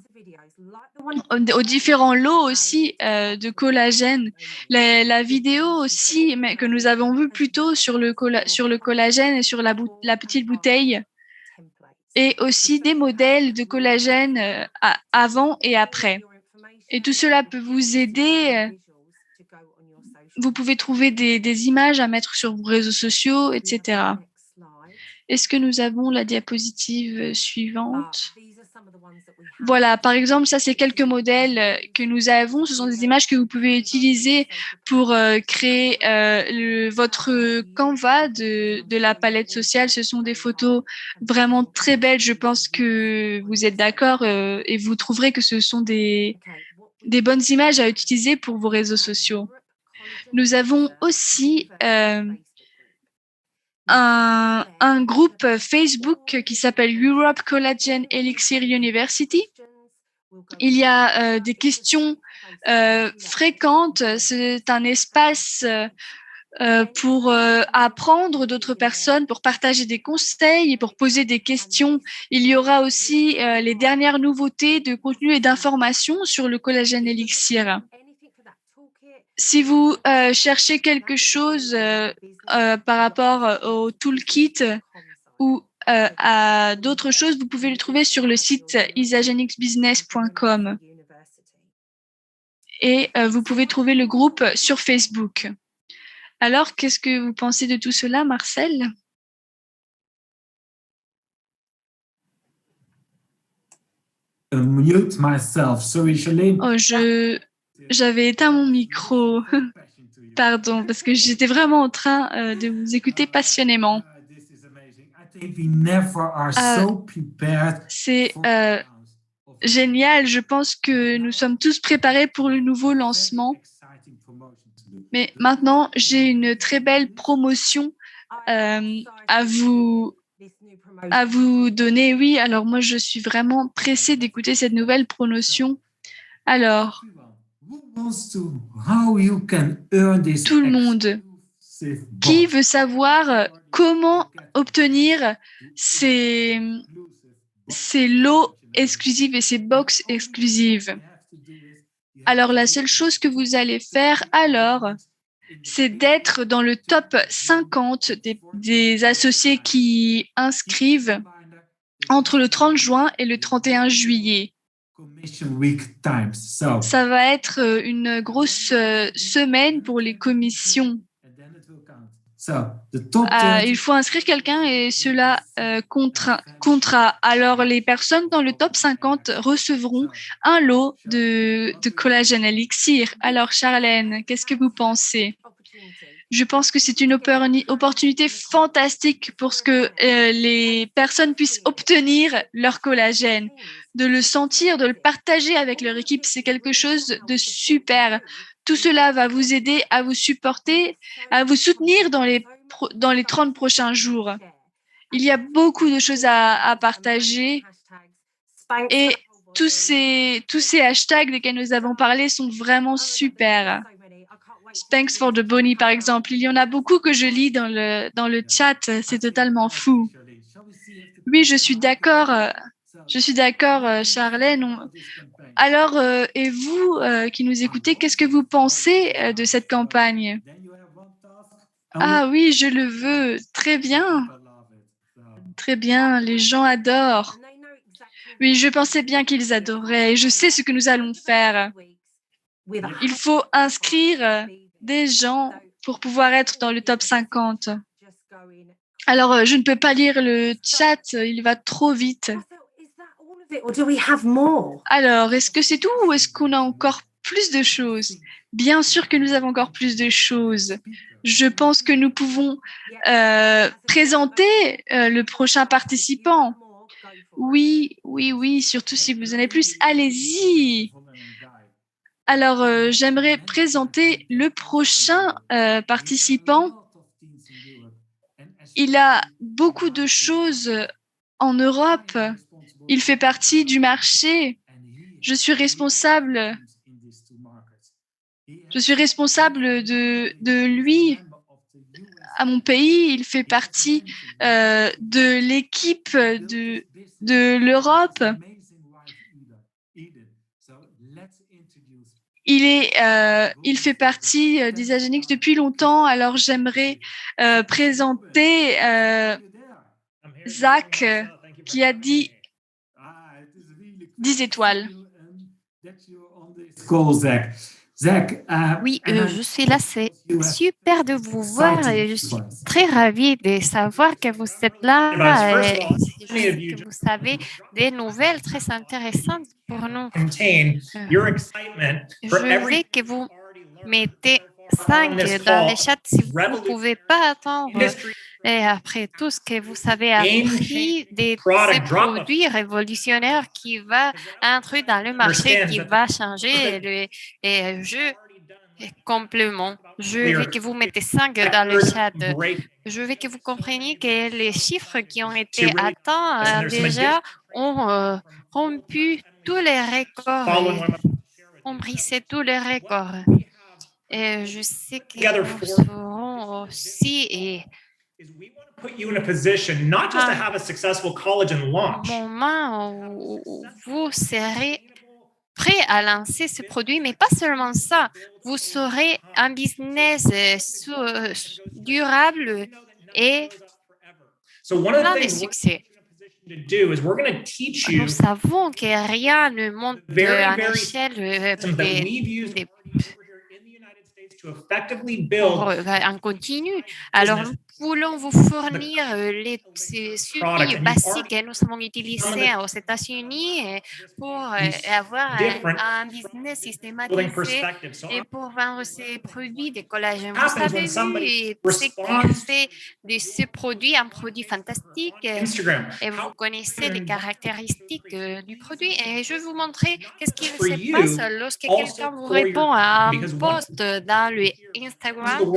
aux différents lots aussi de collagène. La vidéo aussi que nous avons vue plus tôt sur le collagène et sur la petite bouteille, et aussi des modèles de collagène avant et après. Et tout cela peut vous aider. Vous pouvez trouver des images à mettre sur vos réseaux sociaux, etc. Est-ce que nous avons la diapositive suivante? Voilà, par exemple, ça, c'est quelques modèles que nous avons. Ce sont des images que vous pouvez utiliser pour créer votre Canva de la palette sociale. Ce sont des photos vraiment très belles. Je pense que vous êtes d'accord et vous trouverez que ce sont des bonnes images à utiliser pour vos réseaux sociaux. Nous avons aussi un un groupe Facebook qui s'appelle Europe Collagen Elixir University. Il y a des questions fréquentes. C'est un espace pour apprendre d'autres personnes, pour partager des conseils et pour poser des questions. Il y aura aussi les dernières nouveautés de contenu et d'informations sur le collagène Elixir. Si vous cherchez quelque chose par rapport au toolkit ou à d'autres choses, vous pouvez le trouver sur le site isagenixbusiness.com et vous pouvez trouver le groupe sur Facebook. Alors, qu'est-ce que vous pensez de tout cela, Marcel? Mute myself. Sorry, Charlene. Oh, j'avais éteint mon micro. Pardon, parce que j'étais vraiment en train de vous écouter passionnément. C'est génial. Je pense que nous sommes tous préparés pour le nouveau lancement. Mais maintenant, j'ai une très belle promotion à vous donner. Oui, alors moi, je suis vraiment pressée d'écouter cette nouvelle promotion. Alors, tout le monde qui veut savoir comment obtenir ces lots exclusifs et ces box exclusives. Alors, la seule chose que vous allez faire alors, c'est d'être dans le top 50 des associés qui inscrivent entre le 30 juin et le 31 juillet. Ça va être une grosse semaine pour les commissions. Il faut inscrire quelqu'un et cela comptera. Alors, les personnes dans le top 50 recevront un lot de collagène Elixir. Alors, Charlène, qu'est-ce que vous pensez? Je pense que c'est une opportunité fantastique pour que les personnes puissent obtenir leur collagène, de le sentir, de le partager avec leur équipe. C'est quelque chose de super. Tout cela va vous aider à vous supporter, à vous soutenir dans les 30 prochains jours. Il y a beaucoup de choses à partager et tous ces hashtags desquels nous avons parlé sont vraiment super. Thanks for the Bonnie, par exemple. Il y en a beaucoup que je lis dans le chat. C'est totalement fou. Oui, je suis d'accord. Charlène. Alors, et vous qui nous écoutez, qu'est-ce que vous pensez de cette campagne? Ah oui, je le veux. Très bien. Très bien, les gens adorent. Oui, je pensais bien qu'ils adoraient. Je sais ce que nous allons faire. Il faut inscrire des gens pour pouvoir être dans le top 50. Alors, je ne peux pas lire le chat, il va trop vite. Alors, est-ce que c'est tout ou est-ce qu'on a encore plus de choses? Bien sûr que nous avons encore plus de choses. Je pense que nous pouvons présenter le prochain participant. Oui, surtout si vous en avez plus, allez-y. Alors, j'aimerais présenter le prochain participant. Il a beaucoup de choses en Europe. Il fait partie du marché. Je suis responsable de lui à mon pays. Il fait partie de l'équipe de l'Europe. Il fait partie d'Isagenix depuis longtemps, alors j'aimerais présenter Zach qui a 10 étoiles. Oui, je suis là, c'est super de vous voir et je suis très ravie de savoir que vous êtes là et que vous savez des nouvelles très intéressantes pour nous. Je veux que vous mettez 5 dans les chats si vous ne pouvez pas attendre. Et après tout ce que vous avez appris de ces produits révolutionnaires qui va entrer dans le marché, qui va changer les jeux Complètement. Je veux que vous mettez 5 dans le chat. Je veux que vous compreniez que les chiffres qui ont été atteints déjà ont rompu tous les records, ont brisé tous les records. Et je sais que nous serons aussi moment où vous serez prêt à lancer ce produit, mais pas seulement ça. Vous serez un business durable et plein de succès. Nous savons que rien ne monte à l'échelle en continu. Alors, nous voulons vous fournir ces outils basiques que nous avons utilisés aux États-Unis pour avoir un business systématisé et pour vendre ces produits de collagène. Vous avez vu ce qui fait de ce produit un produit fantastique et vous connaissez les caractéristiques du produit. Et je vais vous montrer qu'est-ce qui se passe lorsque quelqu'un vous répond à un post dans le Instagram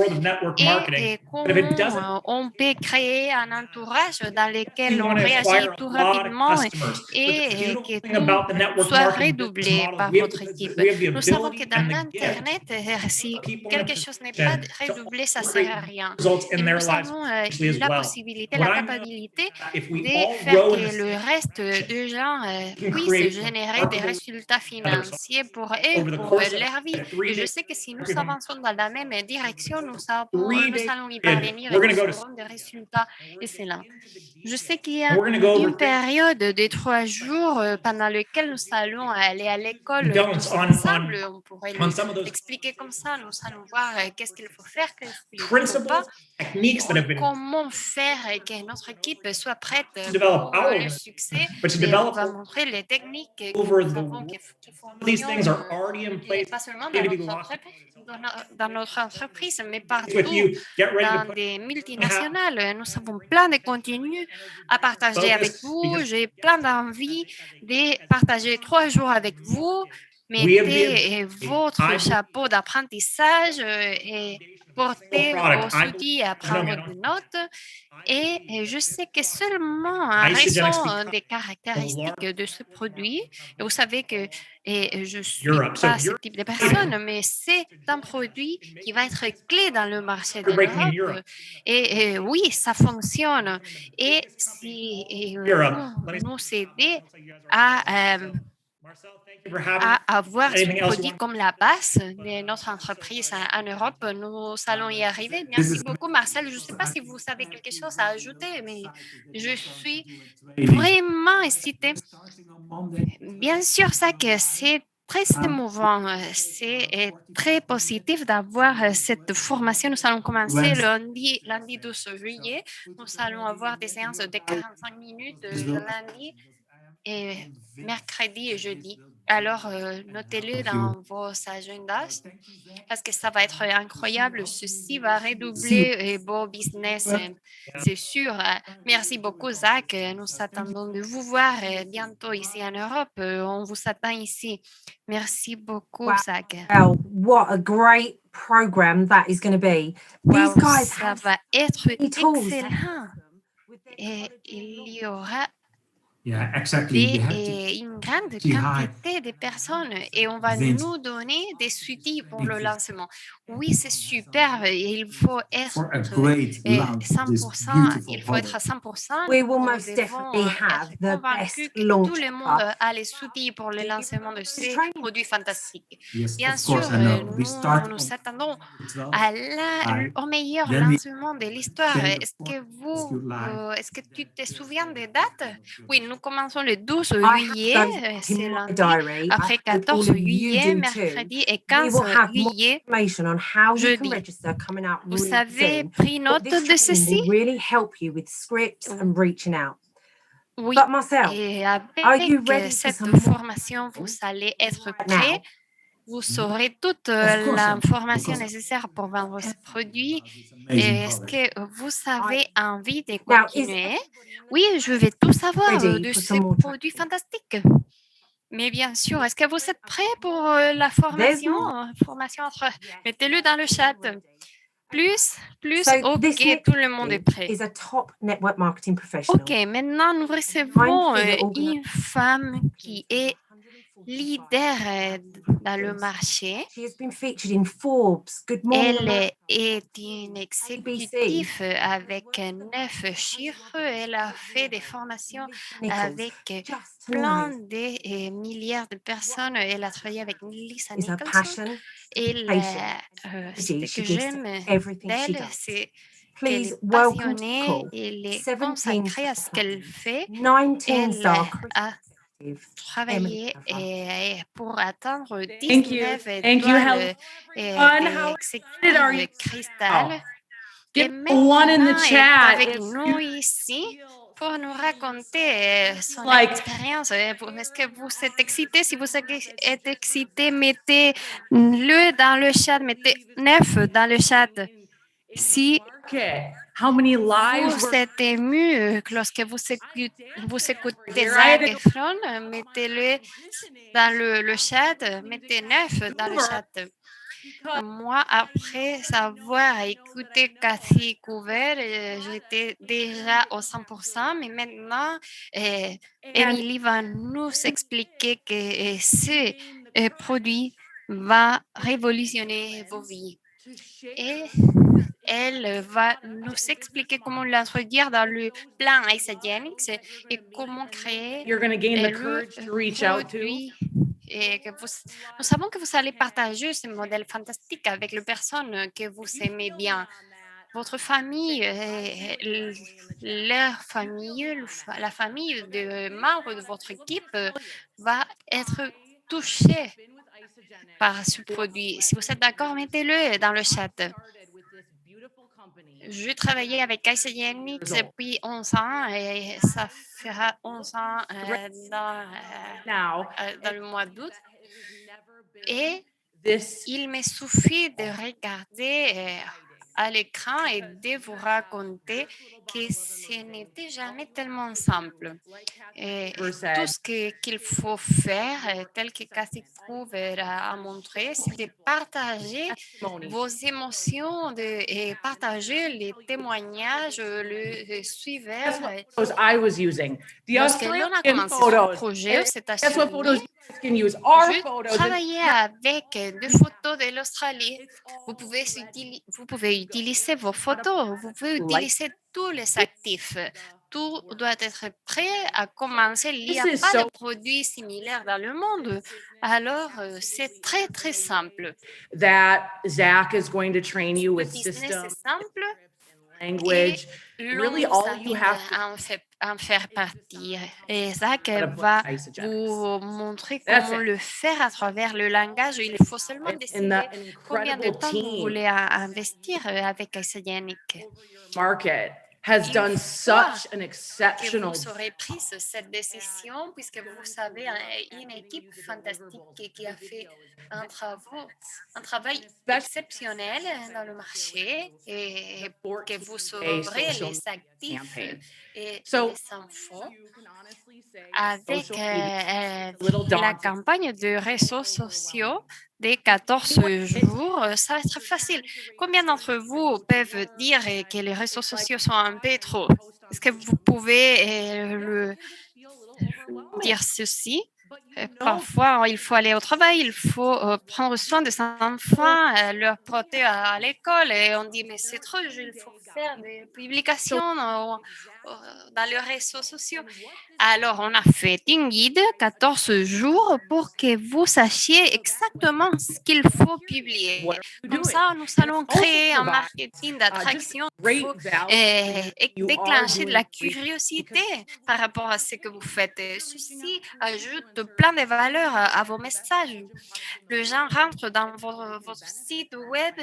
et comment on peut créer un entourage dans lequel on réagit tout rapidement et que tout soit redoublé par votre équipe. Nous savons que dans l'Internet, si quelque chose n'est pas redoublé, ça ne sert à rien. Et nous avons la possibilité, la capacité de faire que le reste des gens puissent générer des résultats financiers pour eux, pour leur vie. Et je sais que si nous avançons dans la même direction, nous allons y parvenir et nous aurons des résultats excellents. Je sais qu'il y a une période de 3 jours pendant laquelle nous allons aller à l'école tous ensemble. On pourrait l'expliquer comme ça. Nous allons voir qu'est-ce qu'il faut faire, qu'est-ce qu'il ne faut pas, comment faire que notre équipe soit prête pour le succès. Et on va montrer les techniques que nous avons qui fonctionnent, et pas seulement dans notre entreprise, mais partout dans des multinationales. Nous avons plein de contenus à partager avec vous. J'ai plein d'envie de partager 3 jours avec vous. Mettez votre chapeau d'apprentissage et portez vos outils à prendre des notes. Et je sais que seulement en raison des caractéristiques de ce produit, et vous savez que je ne suis pas ce type de personne, mais c'est un produit qui va être clé dans le marché de l'Europe. Et oui, ça fonctionne. Et si nous aider à avoir ce produit comme la base de notre entreprise en Europe, nous allons y arriver. Merci beaucoup, Marcel. Je ne sais pas si vous avez quelque chose à ajouter, mais je suis vraiment excitée. Bien sûr, ça que c'est très émouvant. C'est très positif d'avoir cette formation. Nous allons commencer lundi 12 juillet. Nous allons avoir des séances de 45 minutes lundi et mercredi et jeudi. Alors, notez-le dans vos agendas parce que ça va être incroyable. Ceci va redoubler vos business, c'est sûr. Merci beaucoup, Zach. Nous attendons de vous voir bientôt ici en Europe. On vous attend ici. Merci beaucoup, Zach. Wow, what a great program that is going to be. These guys ça va être excellent. Et il y aura une grande quantité de personnes et on va nous donner des outils pour le lancement. Oui, c'est super. Il faut être 100%. Il faut être à 100%. We will most definitely have the best launch. Tout le monde a les outils pour le lancement de ces produits fantastiques. Bien sûr, nous attendons au meilleur lancement de l'histoire. Est-ce que tu te souviens des dates? Oui, nous commençons le 12 juillet, c'est lundi. Après 14 juillet, mercredi et 15 juillet, jeudi. Vous avez pris note de ceci? Oui, et avec cette formation, vous allez être prêt. Vous aurez toute l'information nécessaire pour vendre ce produit. Est-ce que vous avez envie de continuer? Oui, je veux tout savoir de ce produit fantastique. Mais bien sûr, est-ce que vous êtes prêts pour la formation? Formation mettez-le dans le chat. Plus, So this ok, next tout le monde est prêt. is a top network marketing professional. Ok, maintenant nous recevons une femme qui est leader dans le marché. She has been featured in Forbes, Good Morning Elle America, est une exécutive avec 9 chiffres. Elle a fait des formations avec Just plein tonight de milliards de personnes. Elle a travaillé avec Lisa is her Nicholson. passion. Et ce que She gives j'aime everything she d'elle, does. c'est qu'elle Please est welcome to the passionnée, call elle est 17 consacrée à ce star qu'elle fait. 19 Elle star a creative travaillé Emily Pfeffer. pour atteindre Thank you. 19 Thank you. étoiles Everyone, how excited are you? cristal. Et Give a one in the maintenant, elle est chat. avec if nous you ici pour nous raconter son Like- expérience. Est-ce que vous êtes excité? Si vous êtes excité, mettez-le dans le chat. Mettez 9 dans le chat. Si Okay. How many lives vous were êtes ému lorsque vous écoutez Here, I Zac had to- Efron, mettez-le dans le chat. Mettez 9 dans le chat. Moi, après avoir écouté Cathy Couvert, j'étais déjà au 100%, mais maintenant, Émilie va nous expliquer que ce produit va révolutionner vos vies. Et elle va nous expliquer comment l'introduire dans le plan Isagenix et comment créer you're going to gain the le courage to reach out to? produit. Et que nous savons que vous allez partager ce modèle fantastique avec les personnes que vous aimez bien. Votre famille, leur famille, la famille de membres de votre équipe va être touchée par ce produit. Si vous êtes d'accord, mettez-le dans le chat. Je travaillais avec Isagenix depuis 11 ans et ça fera 11 ans dans le mois d'août. Et il me suffit de regarder à l'écran et de vous raconter que ce n'était jamais tellement simple. Et tout ce qu'il faut faire, tel que Cathy Coover a montré, c'est de partager vos émotions et partager les témoignages, le suivre. Photos I was using. The Lorsque l'on a Australian commencé ce photos. projet aux Guess what photos États-Unis, you guys can use? Our je photos. travaillais avec des photos de l'Australie. Vous pouvez utiliser vos photos, vous pouvez utiliser tous les actifs. Tout doit être prêt à commencer. Il n'y a This is pas so- de produits similaires dans le monde. Alors, c'est très, très simple. That Zach is going to train you Le with business systems, est simple language. et Really, l'on vous all you invite have to à en faire partie. Et Zach How to put va Isagenix. vous montrer That's comment it. le faire à travers le langage. Il faut seulement And décider the combien de incredible temps vous team voulez investir avec Isagenix. market has Une done fois such an Que exceptional vous aurez pris cette décision, puisque vous avez une équipe fantastique qui a fait un travail exceptionnel dans le marché et que vous saurez les actifs et So, les infos you can honestly say avec social media little la daunting. campagne de réseaux sociaux des 14 jours, ça va être facile. Combien d'entre vous peuvent dire que les réseaux sociaux sont un peu trop? Est-ce que vous pouvez dire ceci? Parfois, il faut aller au travail, il faut prendre soin de ses enfants, leur porter à l'école et on dit mais c'est trop, il faut faire des publications dans les réseaux sociaux. Alors, on a fait un guide 14 jours pour que vous sachiez exactement ce qu'il faut publier. What are you Comme doing? ça, nous allons créer un marketing d'attraction Great et you are déclencher de la doing great curiosité par rapport à ce que vous faites. Et ceci ajoute plein de valeur à vos messages. Les gens rentrent dans votre site web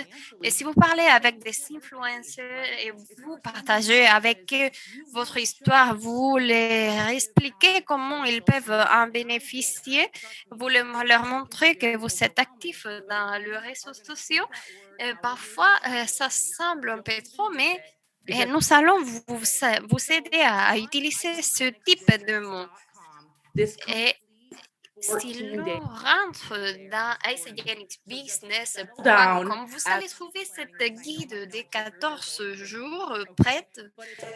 et si vous parlez avec des influenceurs et vous partagez avec eux votre histoire, vous leur expliquez comment ils peuvent en bénéficier, vous leur montrez que vous êtes actif dans les réseaux sociaux. Parfois, ça semble un peu trop, mais nous allons vous aider à utiliser ce type de mots. This Et Si 14 l'on days rentre dans isagenixbusiness.com, down vous as allez trouver cette guide des 14 jours prête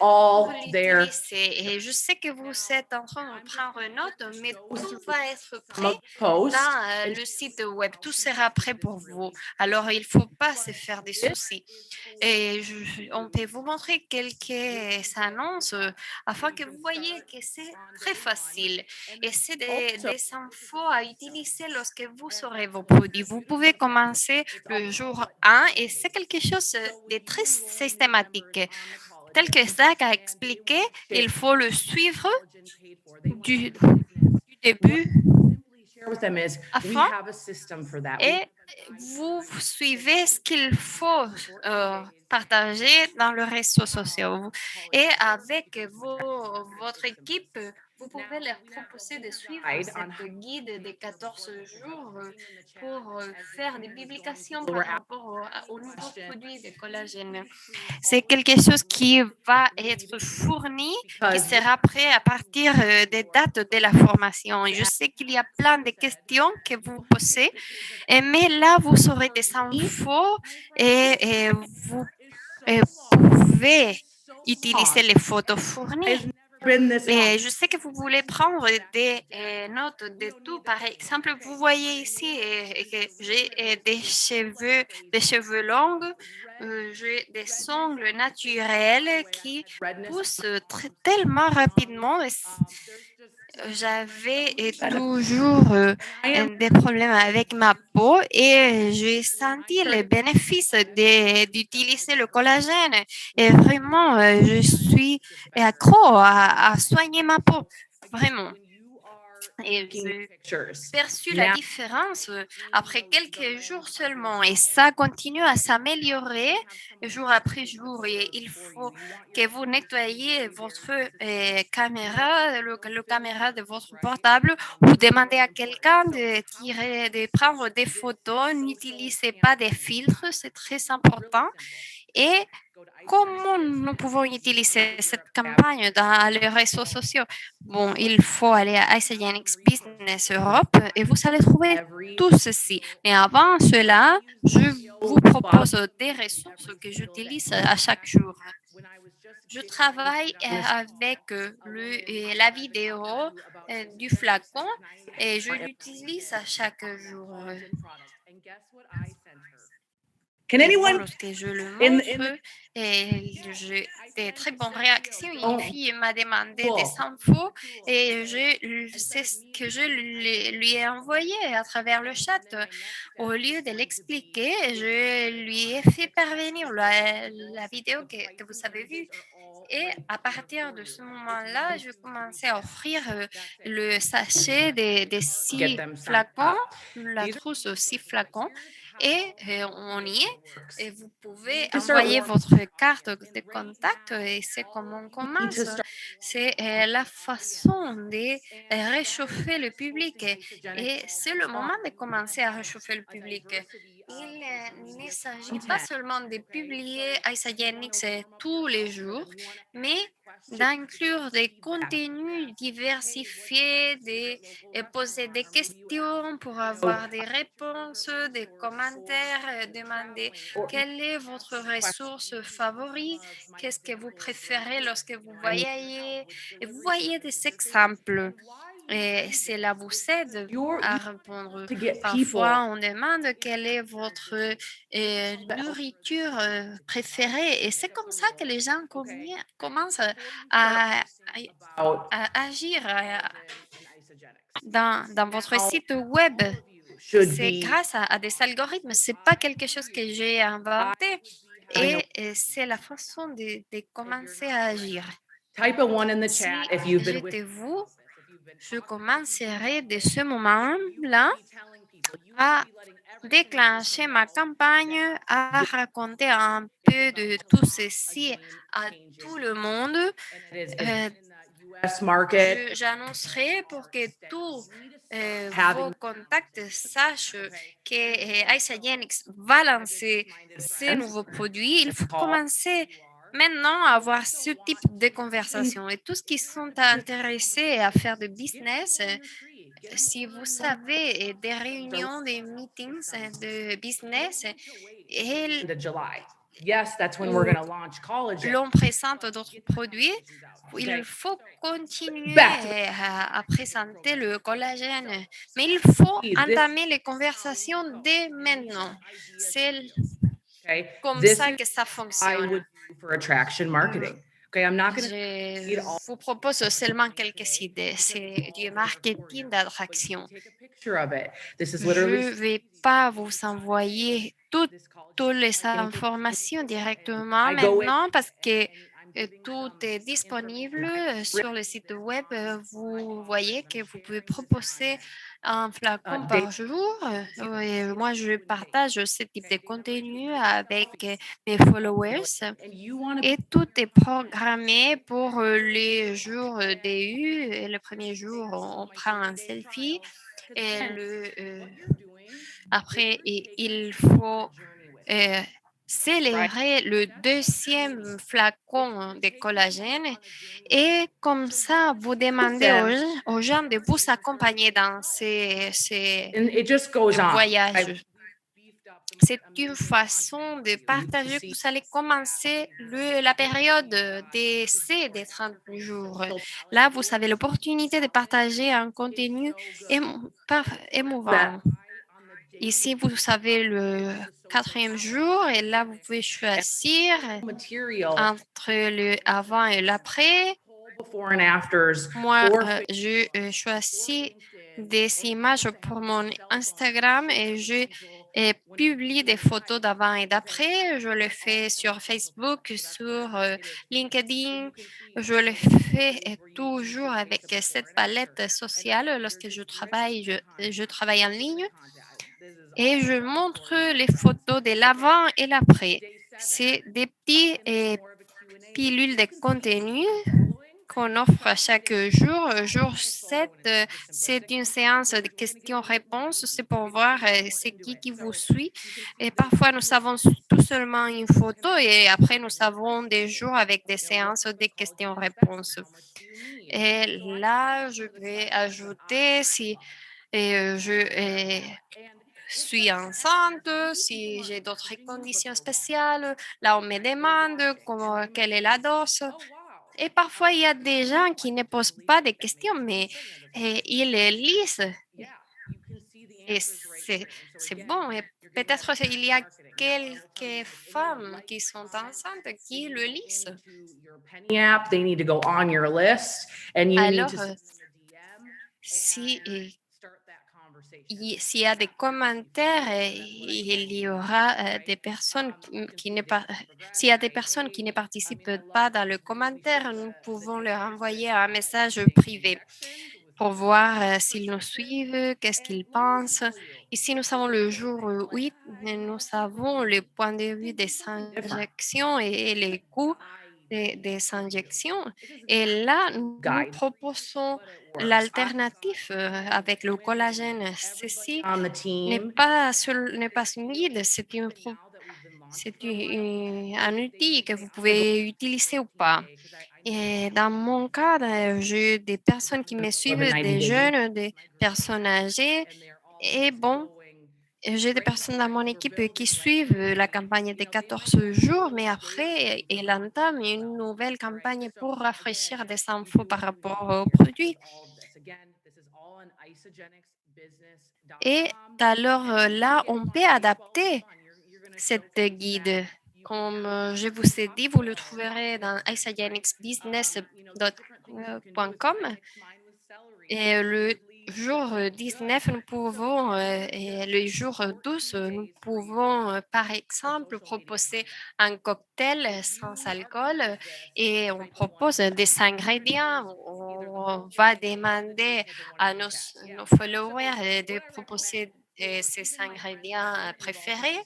all pour there. l'utiliser. Et je sais que vous êtes en train de prendre note, mais tout va être Some prêt of the posts. dans le site web. Tout sera prêt pour vous. Alors, il ne faut pas se faire des soucis. Et on peut vous montrer quelques annonces afin que vous voyez que c'est très facile. Et c'est des infos à utiliser lorsque vous aurez vos produits. Vous pouvez commencer le jour 1 et c'est quelque chose de très systématique. Tel que Zach a expliqué, il faut le suivre du début Share with them is we Afin- have a system for that. et vous suivez ce qu'il faut partager dans le réseau social. Et avec votre équipe, vous pouvez leur proposer de suivre cette guide des 14 jours pour faire des publications par rapport aux nouveaux produits de collagène. C'est quelque chose qui va être fourni, qui sera prêt à partir des dates de la formation. Je sais qu'il y a plein de questions que vous posez, mais là, vous aurez des infos et vous pouvez utiliser les photos fournies. Been this Et je sais que vous voulez prendre des notes de tout. Par exemple, vous voyez ici que j'ai des cheveux longs, j'ai des ongles naturels qui poussent tellement rapidement. J'avais toujours des problèmes avec ma peau et j'ai senti les bénéfices d'utiliser le collagène. Et vraiment, je suis accro à soigner ma peau. Vraiment. Et j'ai perçu la différence après quelques jours seulement et ça continue à s'améliorer jour après jour et il faut que vous nettoyiez votre caméra, le caméra de votre portable ou demandez à quelqu'un de prendre des photos. N'utilisez pas des filtres, c'est très important. Et comment nous pouvons utiliser cette campagne dans les réseaux sociaux? Bon, il faut aller à Isagenix Business Europe et vous allez trouver tout ceci. Mais avant cela, je vous propose des ressources que j'utilise à chaque jour. Je travaille avec la vidéo du flacon et je l'utilise à chaque jour. Can anyone Lorsque je le in montre, j'ai des très bonnes réactions. Oh. Une fille m'a demandé des infos et c'est ce que je lui ai envoyé à travers le chat. Au lieu de l'expliquer, je lui ai fait parvenir la vidéo que vous avez vue. Et à partir de ce moment-là, je commençais à offrir le sachet des 6 flacons, la trousse aux 6 flacons. Et on y est. Et vous pouvez envoyer votre carte de contact et c'est comment on commence. C'est la façon de réchauffer le public. Et c'est le moment de commencer à réchauffer le public. Il ne s'agit pas seulement de publier Isagenix tous les jours, mais d'inclure des contenus diversifiés, de poser des questions pour avoir des réponses, des commentaires, demander quelle est votre ressource favorite, qu'est-ce que vous préférez lorsque vous voyagez. Et vous voyez des exemples. Et cela vous aide à répondre. Parfois, on demande quelle est votre nourriture préférée. Et c'est comme ça que les gens commencent à agir dans votre site web. C'est grâce à des algorithmes. C'est pas quelque chose que j'ai inventé. Et c'est la façon de commencer à agir. type a one in the Si chat if you've been with j'étais vous, je commencerai de ce moment-là à déclencher ma campagne, à raconter un peu de tout ceci à tout le monde. US market. J'annoncerai pour que tous vos contacts sachent que Isagenix va lancer ces nouveaux produits. Il faut commencer maintenant à avoir ce type de conversation. Et tous qui sont intéressés à faire du business, si vous savez des réunions, des meetings de business, elles Into July. Yes, that's when we're going to launch collagen. l'on présente d'autres produits, il faut continuer Back to à présenter le collagène, mais il faut entamer les conversations dès maintenant. C'est Okay. comme This ça is que ça I fonctionne. would do for attraction marketing. Okay, I'm not going to Je vous propose seulement quelques idées. C'est du marketing d'attraction. take a picture of it. This is Je literally ne vais pas vous envoyer toutes this collagen les informations directement I go in maintenant parce que and I'm giving tout some est disponible sur le site web. Vous voyez que vous pouvez proposer un flacon par jour. Et moi, je partage ce type de contenu avec mes followers. and you want to Et tout est programmé pour les jours DU. Et le premier jour, on prend un selfie. Et après, il faut célébrer le deuxième flacon de collagène. Et comme ça, vous demandez aux gens de vous accompagner dans ces and it just goes on. voyages. C'est une façon de partager que vous allez commencer la période d'essai des 30 jours. Là, vous avez l'opportunité de partager un contenu émouvant. Ici, vous savez le 4e jour et là, vous pouvez choisir Material entre le avant et l'après. before and afters. Moi, for je choisis des images pour mon Instagram et je publie des photos d'avant et d'après. Je le fais sur Facebook, sur LinkedIn. Je le fais toujours avec cette palette sociale lorsque je travaille en ligne. Et je montre les photos de l'avant et l'après. C'est des petits pilules de contenu qu'on offre à chaque jour. Jour 7, c'est une séance de questions-réponses. C'est pour voir c'est qui vous suit. Et parfois, nous avons tout seulement une photo et après, nous avons des jours avec des séances de questions-réponses. Et là, je vais ajouter si je suis enceinte, si j'ai d'autres conditions spéciales. Là, on me demande quelle est la dose. Et parfois, il y a des gens qui ne posent pas de questions, mais ils les lisent. Et c'est bon. Et peut-être qu'il y a quelques femmes qui sont enceintes qui le lisent. Penny app, they need to go on your list and you need Alors, to s'il conversation. y a des commentaires, il y aura des personnes qui ne s'il y a des personnes qui ne participent pas dans le commentaire, nous pouvons leur envoyer un message privé pour voir s'ils nous suivent, qu'est-ce qu'ils pensent. Ici, nous avons le jour 8, nous avons le point de vue des injections et les coûts des injections. Et là, nous proposons l'alternative avec le collagène. Ceci On the n'est team. pas une guide, c'est un outil que vous pouvez utiliser ou pas. Et dans mon cas, j'ai des personnes qui me suivent, des jeunes, des personnes âgées. Et bon, j'ai des personnes dans mon équipe qui suivent la campagne des 14 jours, mais après, elles entament une nouvelle campagne pour rafraîchir des infos par rapport aux produits. Et alors là, on peut adapter cette guide. Comme je vous ai dit, vous le trouverez dans isagenixbusiness.com. Et le jour 19, nous pouvons, et le jour 12, nous pouvons, par exemple, proposer un cocktail sans alcool et on propose des ingrédients. On va demander à nos followers de proposer ces ingrédients préférés.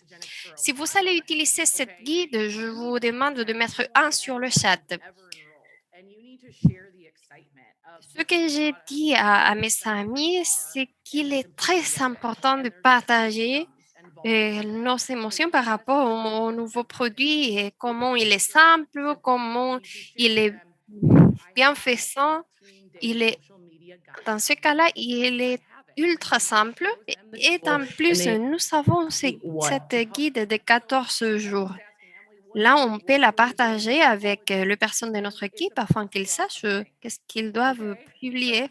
Si vous allez utiliser cette guide, je vous demande de mettre 1 sur le chat. Ce que j'ai dit à mes amis, c'est qu'il est très important de partager nos émotions par rapport au nouveau produit et comment il est simple, comment il est bienfaisant, il est Dans ce cas-là, il est ultra simple et en plus, nous avons cette guide de 14 jours. Là, on peut la partager avec les personnes de notre équipe afin qu'ils sachent qu'est-ce qu'ils doivent publier.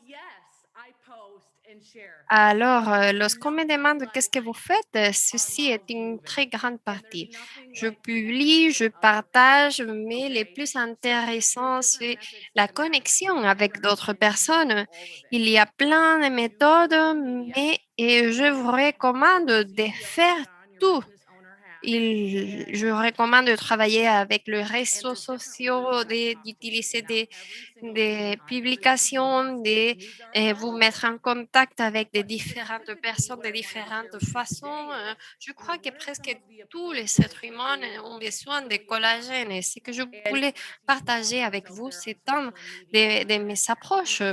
Alors, lorsqu'on me demande qu'est-ce que vous faites, ceci est une très grande partie. Je publie, je partage, mais le plus intéressant, c'est la connexion avec d'autres personnes. Il y a plein de méthodes, mais je vous recommande de faire tout. Je recommande de travailler avec les réseaux sociaux, d'utiliser des publications, de vous mettre en contact avec des différentes personnes de différentes façons. Je crois que presque tous les êtres humains ont besoin de collagène. Et ce que je voulais partager avec vous, c'est un de mes approches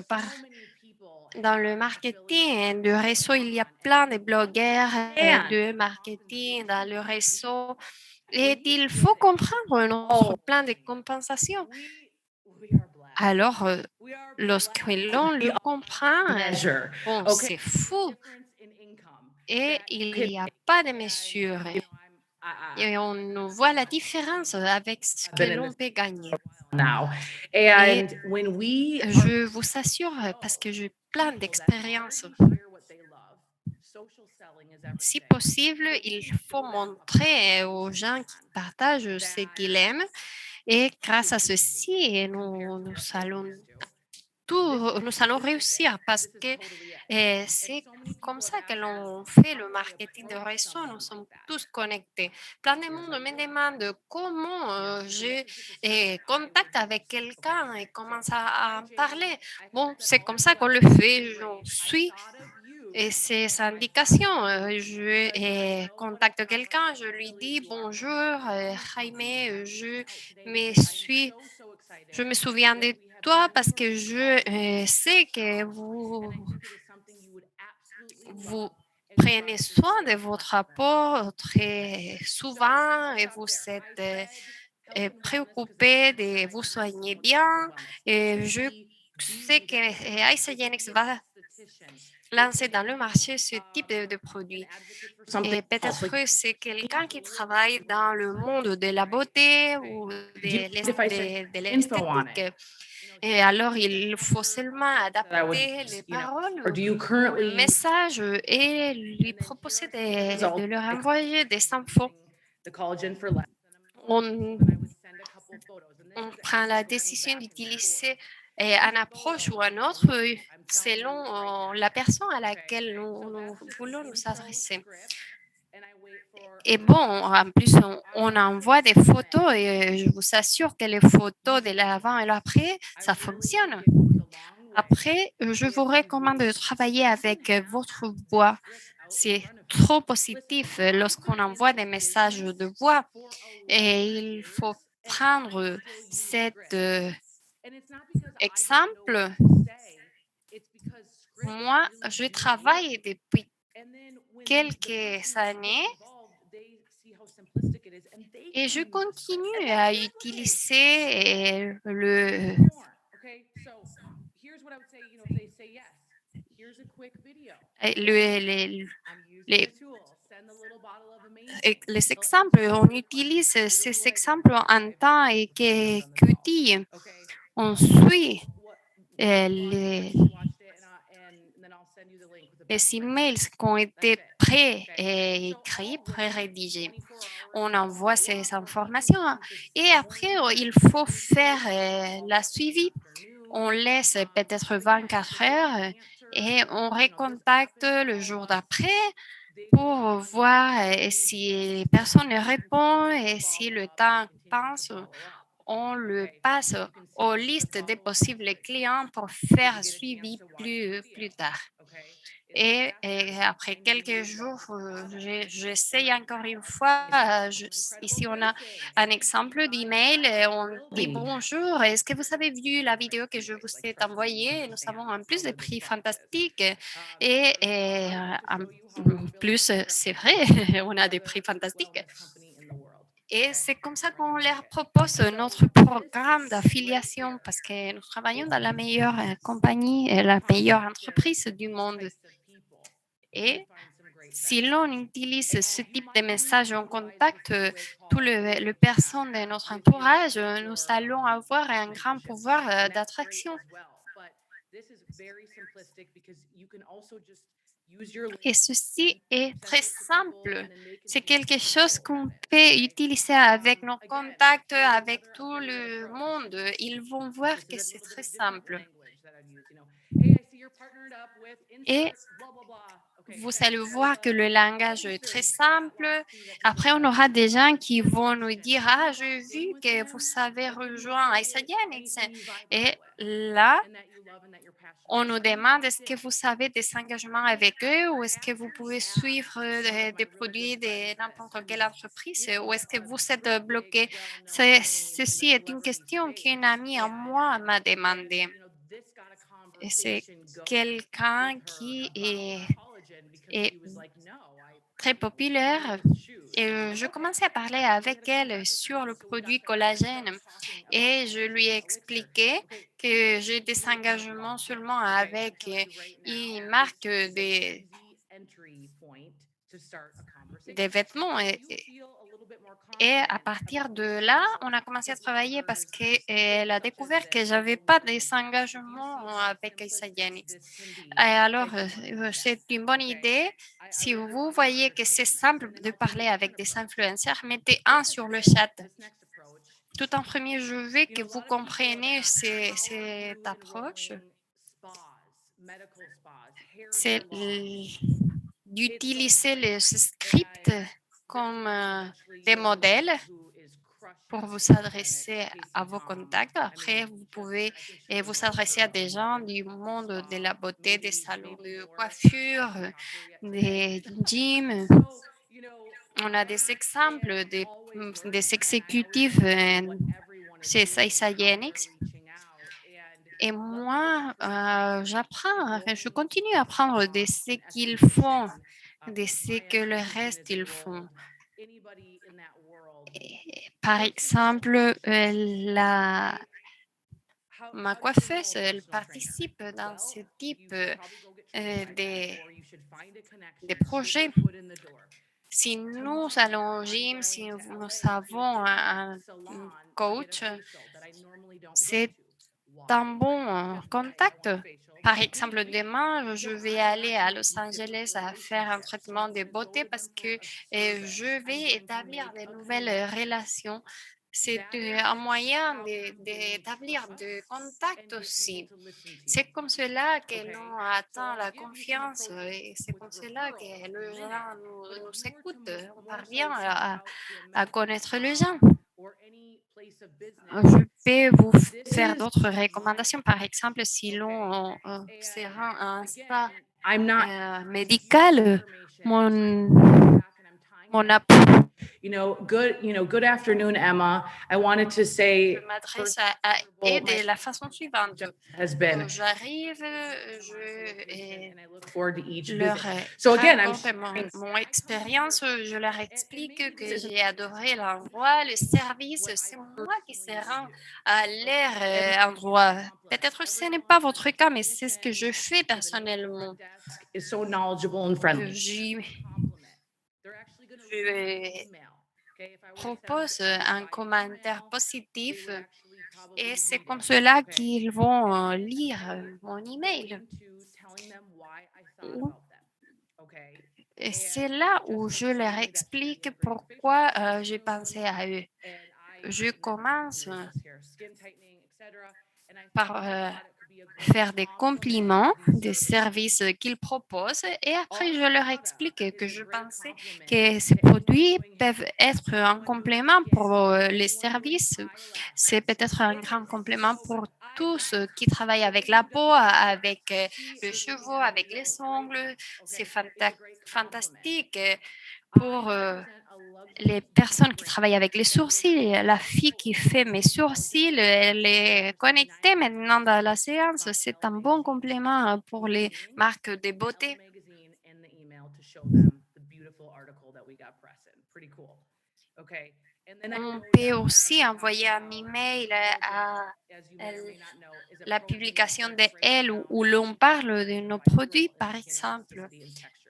dans le marketing de réseau. Il y a plein de blogueurs de marketing dans le réseau et il faut comprendre notre plan de compensation. Alors, lorsque l'on le comprend, bon, c'est fou et il n'y a pas de mesure. Et on voit la différence avec ce que l'on peut gagner. Et je vous assure, parce que j'ai plein d'expériences, si possible, il faut montrer aux gens qui partagent ce qu'ils aiment. Et grâce à ceci, nous allons réussir parce que c'est comme ça que l'on fait le marketing de réseau. Nous sommes tous connectés. Plein de monde me demande comment je contact avec quelqu'un et commence à en parler. Bon, c'est comme ça qu'on le fait. Je suis ces indications. Je contacte quelqu'un, je lui dis bonjour, Jaime, je me souviens de toi parce que je sais que vous prenez soin de votre apport très souvent et vous êtes préoccupé de vous soigner bien. Et je sais que Isagenix va lancer dans le marché ce type de produit. Et peut-être que c'est quelqu'un qui travaille dans le monde de la beauté ou de l'esthétique. Et alors, il faut seulement adapter les paroles, le message et lui proposer de leur envoyer des infos. On prend la décision d'utiliser une approche ou une autre selon la personne à laquelle nous voulons nous adresser. Et bon, en plus, on envoie des photos et je vous assure que les photos de l'avant et l'après, ça fonctionne. Après, je vous recommande de travailler avec votre voix. C'est trop positif lorsqu'on envoie des messages de voix et il faut prendre cet exemple. Moi, je travaille depuis quelques années et je continue à utiliser les exemples. On utilise ces exemples en temps et qu'utile. On suit les emails qui ont été pré-écrits, pré-rédigés. On envoie ces informations et après, il faut faire la suivi. On laisse peut-être 24 heures et on recontacte le jour d'après pour voir si les personnes répondent et si le temps passe. On le passe aux listes des possibles clients pour faire suivi plus tard. Et après quelques jours, j'essaye encore une fois. Ici, on a un exemple d'email. On dit bonjour. Est-ce que vous avez vu la vidéo que je vous ai envoyée? Nous avons en plus des prix fantastiques. Et en plus, c'est vrai, on a des prix fantastiques. Et c'est comme ça qu'on leur propose notre programme d'affiliation parce que nous travaillons dans la meilleure compagnie et la meilleure entreprise du monde. Et si l'on utilise ce type de message en contact, tout le personne de notre entourage, nous allons avoir un grand pouvoir d'attraction. Et ceci est très simple. C'est quelque chose qu'on peut utiliser avec nos contacts, avec tout le monde. Ils vont voir que c'est très simple. Et vous allez voir que le langage est très simple. Après, on aura des gens qui vont nous dire « Ah, j'ai vu que vous avez rejoint Isagenix. » Et là, on nous demande est-ce que vous avez des engagements avec eux ou est-ce que vous pouvez suivre des produits de n'importe quelle entreprise ou est-ce que vous êtes bloqué. Ceci est une question qu'une amie à moi m'a demandé. Et c'est quelqu'un qui est très populaire. Et je commençais à parler avec elle sur le produit collagène et je lui ai expliqué que j'ai des engagements seulement avec une marque des vêtements. Et à partir de là, on a commencé à travailler parce qu'elle a découvert que je n'avais pas des engagements avec Isagenix. Alors, c'est une bonne idée. Si vous voyez que c'est simple de parler avec des influenceurs, mettez un sur le chat. Tout en premier, je veux que vous compreniez cette approche. C'est d'utiliser les scripts comme des modèles pour vous adresser à vos contacts. Après, vous pouvez vous adresser à des gens du monde de la beauté, des salons de coiffure, des gyms. On a des exemples des exécutifs chez Isagenix. Et moi, j'apprends, je continue à apprendre de ce qu'ils font, de ce que le reste ils font. Par exemple, ma coiffeuse, elle participe dans ce type de projets. Si nous allons au gym, si nous avons un coach, c'est un bon contact. Par exemple, demain, je vais aller à Los Angeles à faire un traitement de beauté parce que je vais établir de nouvelles relations. C'est un moyen d'établir des contacts aussi. C'est comme cela que l'on atteint la confiance et c'est comme cela que les gens nous écoutent. On parvient à connaître les gens. Je peux vous faire d'autres recommandations. Par exemple, si l'on se rend à un spa médical, mon appui. Good afternoon, Emma. I wanted to say Je m'adresse à eux de la façon suivante. has been J'arrive, and I look forward to each leur visit. So again, I'm raconte mon expérience, je leur explique que j'ai adoré l'endroit, le service, c'est moi qui se rend à leur endroit. Peut-être ce n'est pas votre cas, mais c'est ce que je fais personnellement. is so knowledgeable and friendly. Je propose un commentaire positif et c'est comme cela qu'ils vont lire mon email. Et c'est là où je leur explique pourquoi j'ai pensé à eux. Je commence par faire des compliments des services qu'ils proposent et après je leur explique que je pensais que ces produits peuvent être un complément pour les services. C'est peut-être un grand complément pour tous qui travaillent avec la peau, avec les cheveux, avec les ongles. C'est fantastique pour les personnes qui travaillent avec les sourcils. La fille qui fait mes sourcils, elle est connectée maintenant dans la séance. C'est un bon complément pour les marques de beauté. On peut aussi envoyer un email à la publication de elle où l'on parle de nos produits, par exemple,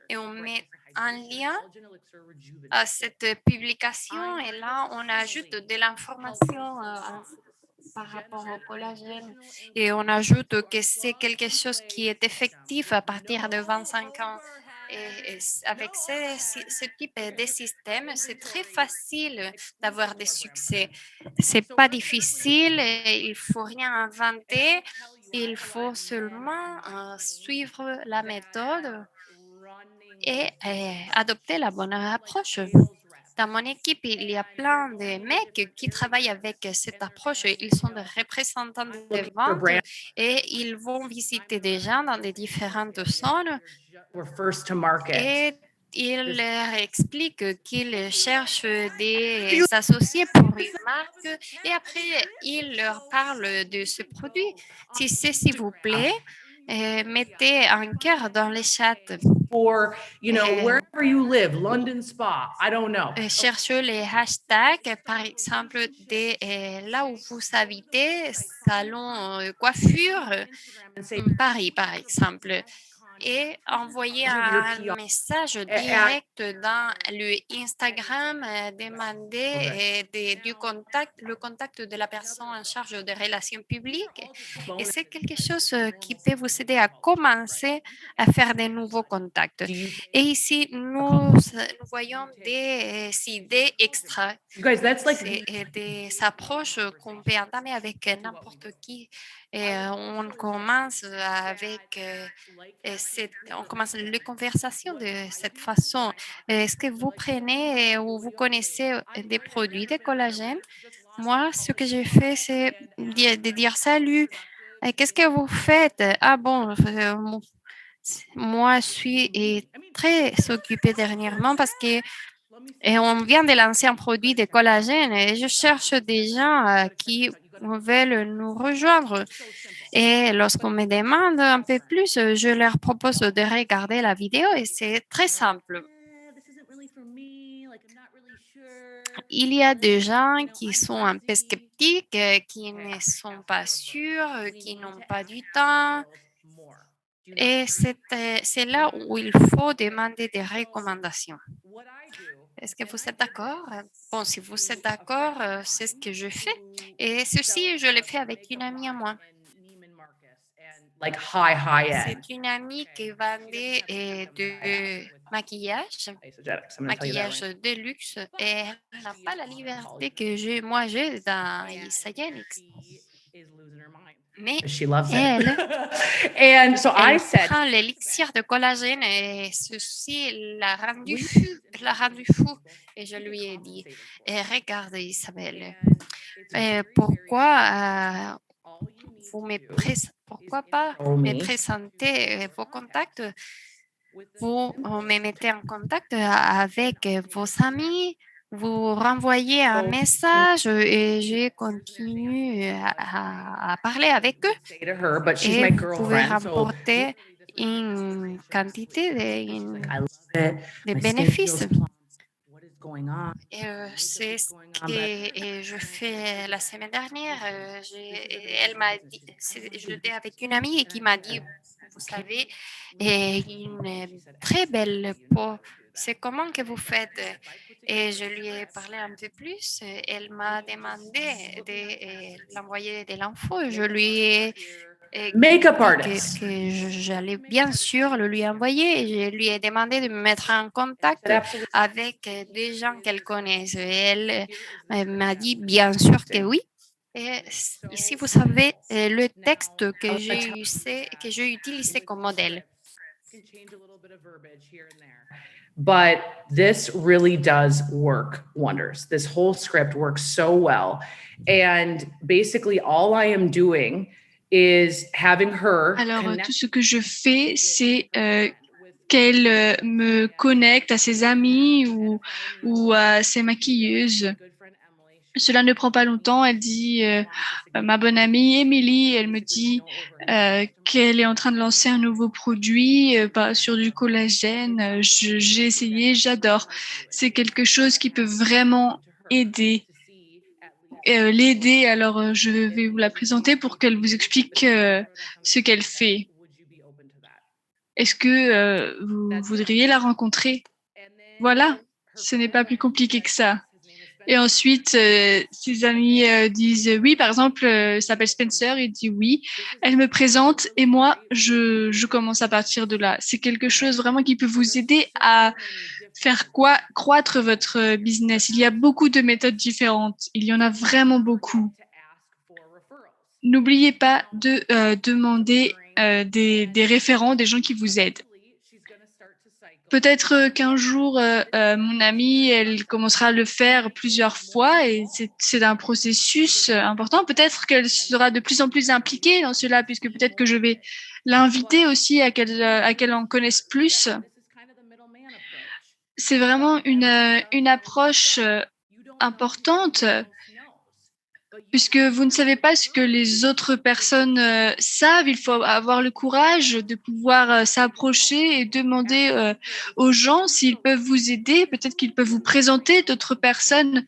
et on met un lien à cette publication et là, on ajoute de l'information par rapport au collagène et on ajoute que c'est quelque chose qui est effectif à partir de 25 ans. Et avec ce type de système, c'est très facile d'avoir des succès. C'est pas difficile, et il faut rien inventer, il faut seulement suivre la méthode et adopter la bonne approche. Dans mon équipe, il y a plein de mecs qui travaillent avec cette approche. Ils sont des représentants de vente et ils vont visiter des gens dans des différentes zones We're first to market. et ils leur expliquent qu'ils cherchent des associés pour une marque et après, ils leur parlent de ce produit. Si c'est s'il vous plaît, mettez un cœur dans les chats. Or, wherever you live, London Spa, I don't know. Cherchez les hashtags, par exemple, là où vous habitez, salon coiffure, Paris, par exemple, et envoyer un message direct dans le Instagram, demander le contact de la personne en charge des relations publiques. Et c'est quelque chose qui peut vous aider à commencer à faire de nouveaux contacts. Et ici, nous voyons des idées extra. You guys, that's like C'est des approches qu'on peut entamer avec n'importe qui. Et on commence avec on commence les conversations de cette façon. Est-ce que vous prenez ou vous connaissez des produits de collagène? Moi, ce que j'ai fait, c'est de dire salut. Qu'est-ce que vous faites? Ah bon, moi, je suis très occupée dernièrement parce que on vient de lancer un produit de collagène et je cherche des gens qui veulent nous rejoindre. Et lorsqu'on me demande un peu plus, je leur propose de regarder la vidéo et c'est très simple. Il y a des gens qui sont un peu sceptiques, qui ne sont pas sûrs, qui n'ont pas du temps. Et c'est là où il faut demander des recommandations. Est-ce que vous êtes d'accord? Bon, si vous êtes d'accord, c'est ce que je fais. Et ceci, je l'ai fait avec une amie à moi. like high end. C'est une amie qui vendait de maquillage, Isogenics. I'm going to tell you that maquillage right. de luxe, et elle n'a pas la liberté que moi j'ai dans Isagenix. She is losing her mind. Mais She loves elle, it. And so I elle said, prend l'élixir de collagène et ceci l'a rendu fou. Et je lui ai dit, regarde Isabelle, pourquoi pourquoi pas me présenter vos contacts? Vous me mettez en contact avec vos amis, vous renvoyez un message et je continue à parler avec eux. say to her, but she's Et my vous pouvez girlfriend. So remporter une quantité I love it. de My skin bénéfices. feels plump. What is going on? Et c'est ce que je fais la semaine dernière. Elle m'a dit, j'étais avec une amie qui m'a dit, vous savez, une très belle peau. C'est comment que vous faites? Et je lui ai parlé un peu plus. Elle m'a demandé de l'envoyer de l'info. Je lui ai Makeup dit artist. que j'allais bien sûr le lui envoyer. Et je lui ai demandé de me mettre en contact avec des gens qu'elle connaisse. Et elle m'a dit bien sûr que oui. Et ici, vous savez le texte que j'ai utilisé comme modèle. Can change a little bit of verbiage here and there. But this really does work wonders. This whole script works so well. And basically, all I am doing is having her Alors, connect tout ce que je fais, c'est qu'elle me connecte à ses amis ou à ses maquilleuses. Cela ne prend pas longtemps. Elle dit, ma bonne amie Émilie, elle me dit qu'elle est en train de lancer un nouveau produit sur du collagène. J'ai essayé, j'adore. C'est quelque chose qui peut vraiment l'aider. Alors, je vais vous la présenter pour qu'elle vous explique ce qu'elle fait. Est-ce que vous voudriez la rencontrer? Voilà, ce n'est pas plus compliqué que ça. Et ensuite, ses amis disent oui. Par exemple, s'appelle Spencer, il dit oui. Elle me présente et moi, je commence à partir de là. C'est quelque chose vraiment qui peut vous aider à faire croître votre business. Il y a beaucoup de méthodes différentes. Il y en a vraiment beaucoup. N'oubliez pas de demander des référents, des gens qui vous aident. Peut-être qu'un jour, mon amie, elle commencera à le faire plusieurs fois et c'est un processus important. Peut-être qu'elle sera de plus en plus impliquée dans cela, puisque peut-être que je vais l'inviter aussi à qu'elle en connaisse plus. C'est vraiment une approche importante, puisque vous ne savez pas ce que les autres personnes savent. Il faut avoir le courage de pouvoir s'approcher et demander aux gens s'ils peuvent vous aider. Peut-être qu'ils peuvent vous présenter d'autres personnes,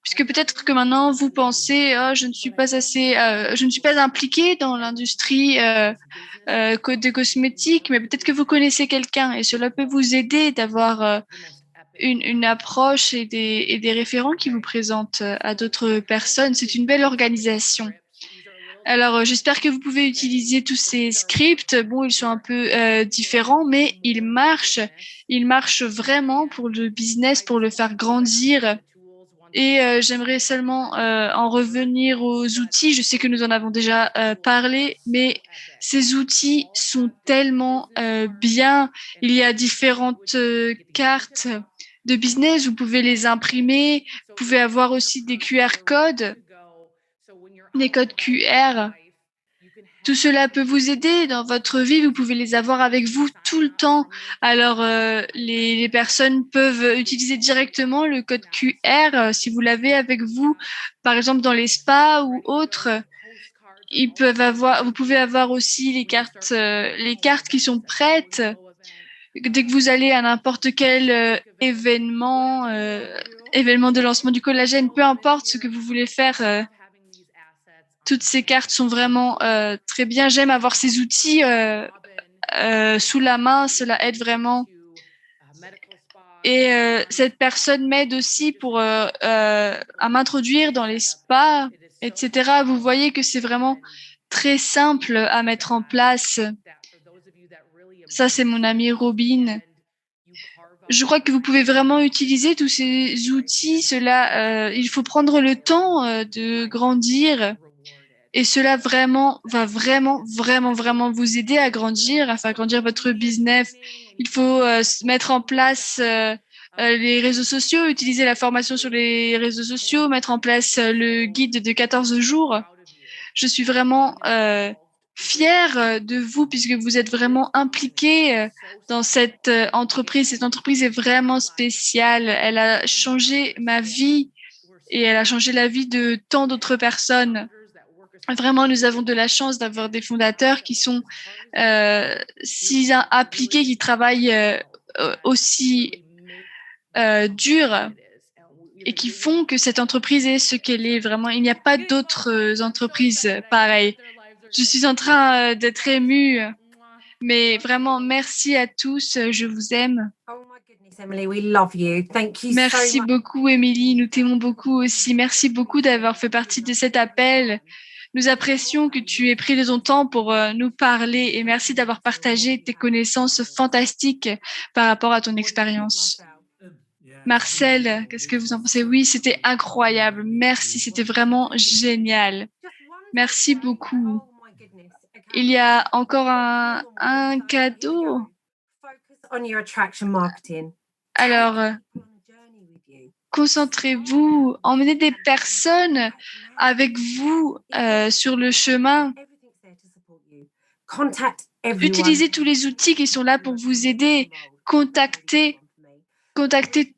puisque peut-être que maintenant vous pensez je ne suis pas impliquée dans l'industrie des cosmétiques, mais peut-être que vous connaissez quelqu'un et cela peut vous aider d'avoir une approche et des référents qui vous présentent à d'autres personnes. C'est une belle organisation. Alors, j'espère que vous pouvez utiliser tous ces scripts. Bon, ils sont un peu différents, mais ils marchent. Ils marchent vraiment pour le business, pour le faire grandir. Et j'aimerais seulement en revenir aux outils. Je sais que nous en avons déjà parlé, mais ces outils sont tellement bien. Il y a différentes cartes de business. Vous pouvez les imprimer. Vous pouvez avoir aussi des QR codes, des codes QR. Tout cela peut vous aider dans votre vie. Vous pouvez les avoir avec vous tout le temps. Alors, les personnes peuvent utiliser directement le code QR si vous l'avez avec vous, par exemple dans les spas ou autres. Vous pouvez avoir aussi les cartes qui sont prêtes. Dès que vous allez à n'importe quel événement de lancement du collagène, peu importe ce que vous voulez faire, toutes ces cartes sont vraiment très bien. J'aime avoir ces outils sous la main, cela aide vraiment. Et cette personne m'aide aussi à m'introduire dans les spas, etc. Vous voyez que c'est vraiment très simple à mettre en place. Ça, c'est mon ami Robin. Je crois que vous pouvez vraiment utiliser tous ces outils. Il faut prendre le temps de grandir. Et cela va vraiment vous aider à grandir, à faire grandir votre business. Il faut mettre en place les réseaux sociaux, utiliser la formation sur les réseaux sociaux, mettre en place le guide de 14 jours. Je suis vraiment fière de vous puisque vous êtes vraiment impliqués dans cette entreprise. Cette entreprise est vraiment spéciale. Elle a changé ma vie et elle a changé la vie de tant d'autres personnes. Vraiment, nous avons de la chance d'avoir des fondateurs qui sont si appliqués, qui travaillent aussi dur et qui font que cette entreprise est ce qu'elle est. Vraiment, il n'y a pas d'autres entreprises pareilles. Je suis en train d'être émue, mais vraiment, merci à tous. Je vous aime. Oh my goodness, Emily, we love you. Thank you Merci so much. beaucoup, Émilie. Nous t'aimons beaucoup aussi. Merci beaucoup d'avoir fait partie de cet appel. Nous apprécions que tu aies pris de ton temps pour nous parler et merci d'avoir partagé tes connaissances fantastiques par rapport à ton expérience. Marcel, qu'est-ce que vous en pensez? Oui, c'était incroyable. Merci, c'était vraiment génial. Merci beaucoup. Oh my goodness. Okay. Il y a encore un cadeau. Focus on your attraction marketing. Alors, On a journey with you. concentrez-vous, emmenez des personnes avec vous sur le chemin. Everything's there to support you. Contact everyone. Utilisez tous les outils qui sont là pour vous aider. Contactez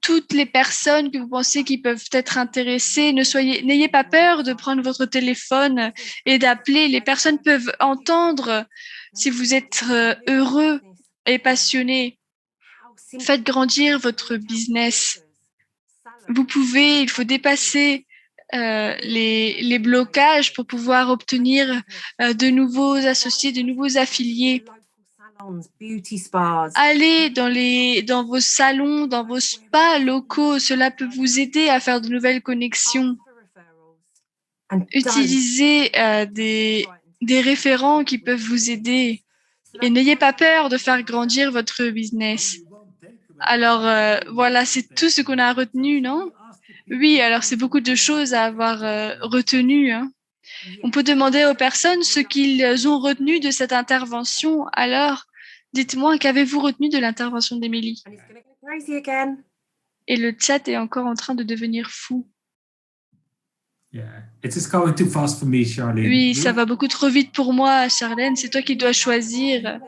toutes les personnes que vous pensez qui peuvent être intéressées. N'ayez pas peur de prendre votre téléphone et d'appeler. Les personnes peuvent entendre si vous êtes heureux et passionné. Faites grandir votre business. il faut dépasser les blocages pour pouvoir obtenir de nouveaux associés, de nouveaux affiliés. Allez dans vos salons, dans vos spas locaux, cela peut vous aider à faire de nouvelles connexions. Utilisez des référents qui peuvent vous aider et n'ayez pas peur de faire grandir votre business. Alors, voilà, c'est tout ce qu'on a retenu, non? Oui, alors c'est beaucoup de choses à avoir retenues, hein. On peut demander aux personnes ce qu'ils ont retenu de cette intervention. Alors, dites-moi, qu'avez-vous retenu de l'intervention d'Émilie? Et le chat est encore en train de devenir fou. Yeah, it is going too fast for me, Charlene. Oui, ça va beaucoup trop vite pour moi, Charlène. C'est toi qui dois choisir.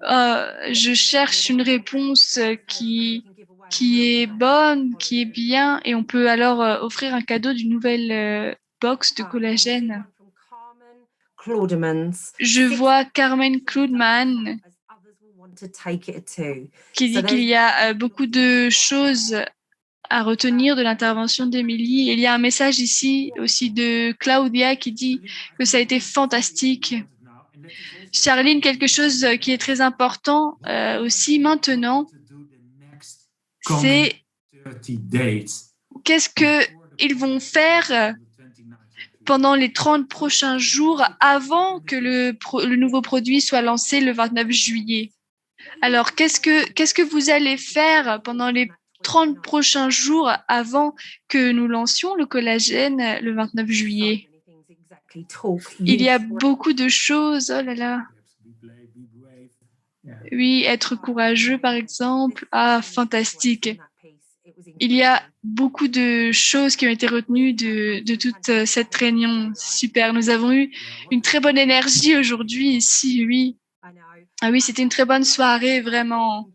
Je cherche une réponse qui est bonne, qui est bien, et on peut alors offrir un cadeau d'une nouvelle box de collagène. Je vois Carmen Kludman qui dit qu'il y a beaucoup de choses à retenir de l'intervention d'Émilie. Il y a un message ici aussi de Claudia qui dit que ça a été fantastique. Charline, quelque chose qui est très important aussi maintenant, c'est qu'est-ce qu'ils vont faire pendant les 30 prochains jours avant que le nouveau produit soit lancé le 29 juillet. Alors, qu'est-ce que vous allez faire pendant les 30 prochains jours avant que nous lancions le collagène le 29 juillet? Il y a beaucoup de choses, oh là là. Oui, être courageux, par exemple. Ah, fantastique. Il y a beaucoup de choses qui ont été retenues de toute cette réunion. Super, nous avons eu une très bonne énergie aujourd'hui ici, oui. Ah oui, c'était une très bonne soirée, vraiment.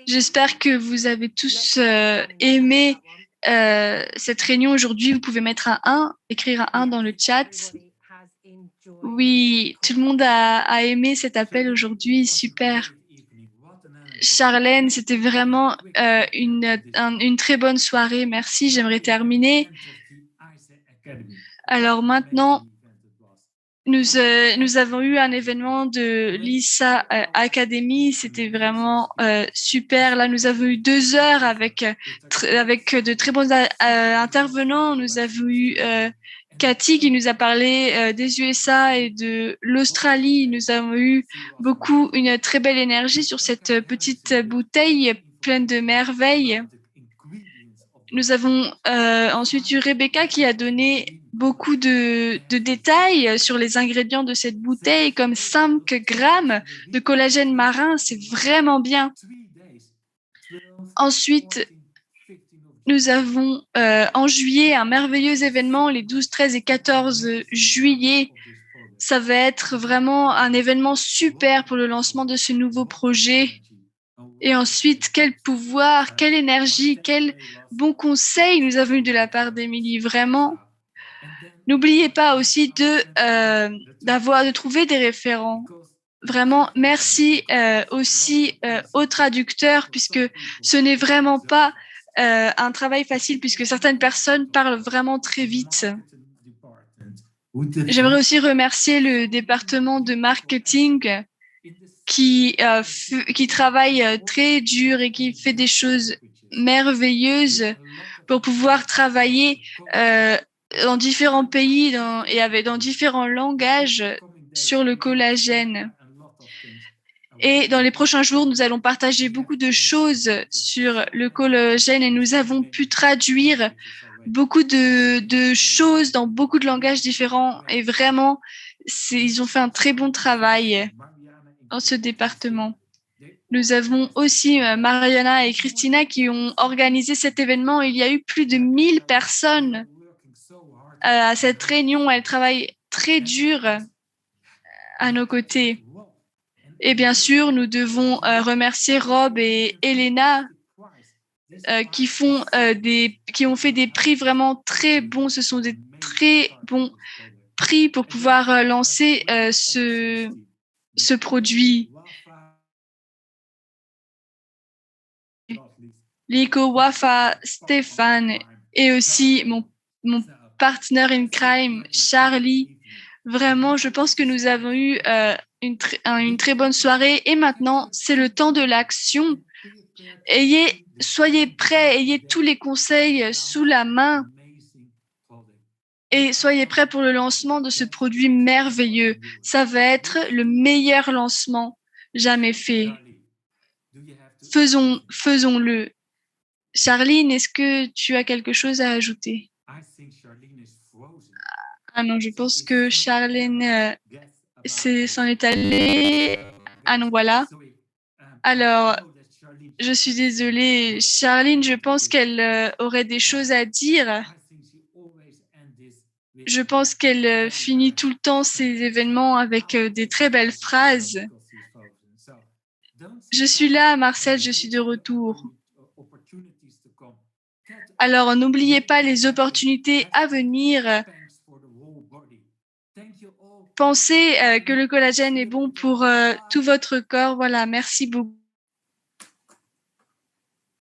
J'espère que vous avez tous aimé cette réunion aujourd'hui. Vous pouvez mettre un 1, écrire un 1 dans le chat. Oui, tout le monde a aimé cet appel aujourd'hui. Super. Charlène, c'était vraiment une très bonne soirée. Merci, j'aimerais terminer. Alors maintenant, nous avons eu un événement de l'ISA Academy. C'était vraiment super. Là, nous avons eu 2 heures avec de très bons intervenants. Nous avons eu Cathy qui nous a parlé des USA et de l'Australie. Nous avons eu une très belle énergie sur cette petite bouteille pleine de merveilles. Nous avons ensuite eu Rebecca qui a donné beaucoup de détails sur les ingrédients de cette bouteille, comme 5 grammes de collagène marin. C'est vraiment bien. Ensuite, nous avons en juillet un merveilleux événement, les 12, 13 et 14 juillet. Ça va être vraiment un événement super pour le lancement de ce nouveau projet. Et ensuite, quel pouvoir, quelle énergie, quel bon conseil nous avons eu de la part d'Émilie, vraiment. N'oubliez pas aussi de trouver des référents. Vraiment, merci aussi aux traducteurs, puisque ce n'est vraiment pas un travail facile, puisque certaines personnes parlent vraiment très vite. J'aimerais aussi remercier le département de marketing qui travaille très dur et qui fait des choses merveilleuses pour pouvoir travailler dans différents pays et dans différents langages sur le collagène. Et dans les prochains jours, nous allons partager beaucoup de choses sur le collagène et nous avons pu traduire beaucoup de choses dans beaucoup de langages différents et vraiment, ils ont fait un très bon travail dans ce département. Nous avons aussi Mariana et Christina qui ont organisé cet événement. Il y a eu plus de 1000 personnes à cette réunion. Elles travaillent très dur à nos côtés. Et bien sûr, nous devons remercier Rob et Elena qui ont fait des prix vraiment très bons. Ce sont des très bons prix pour pouvoir lancer ce produit. Lico, Wafa, Stéphane et aussi mon partner in crime, Charlie. Vraiment, je pense que nous avons eu une très bonne soirée et maintenant, c'est le temps de l'action. Soyez prêts, ayez tous les conseils sous la main et soyez prêts pour le lancement de ce produit merveilleux. Ça va être le meilleur lancement jamais fait. Faisons-le. Charline, est-ce que tu as quelque chose à ajouter? Ah non, je pense que Charline s'en est allée. Ah non, voilà. Alors, je suis désolée. Charline, je pense qu'elle aurait des choses à dire. Je pense qu'elle finit tout le temps ses événements avec des très belles phrases. Je suis là, Marcel, je suis de retour. Alors, n'oubliez pas les opportunités à venir. Pensez que le collagène est bon pour tout votre corps. Voilà, merci beaucoup.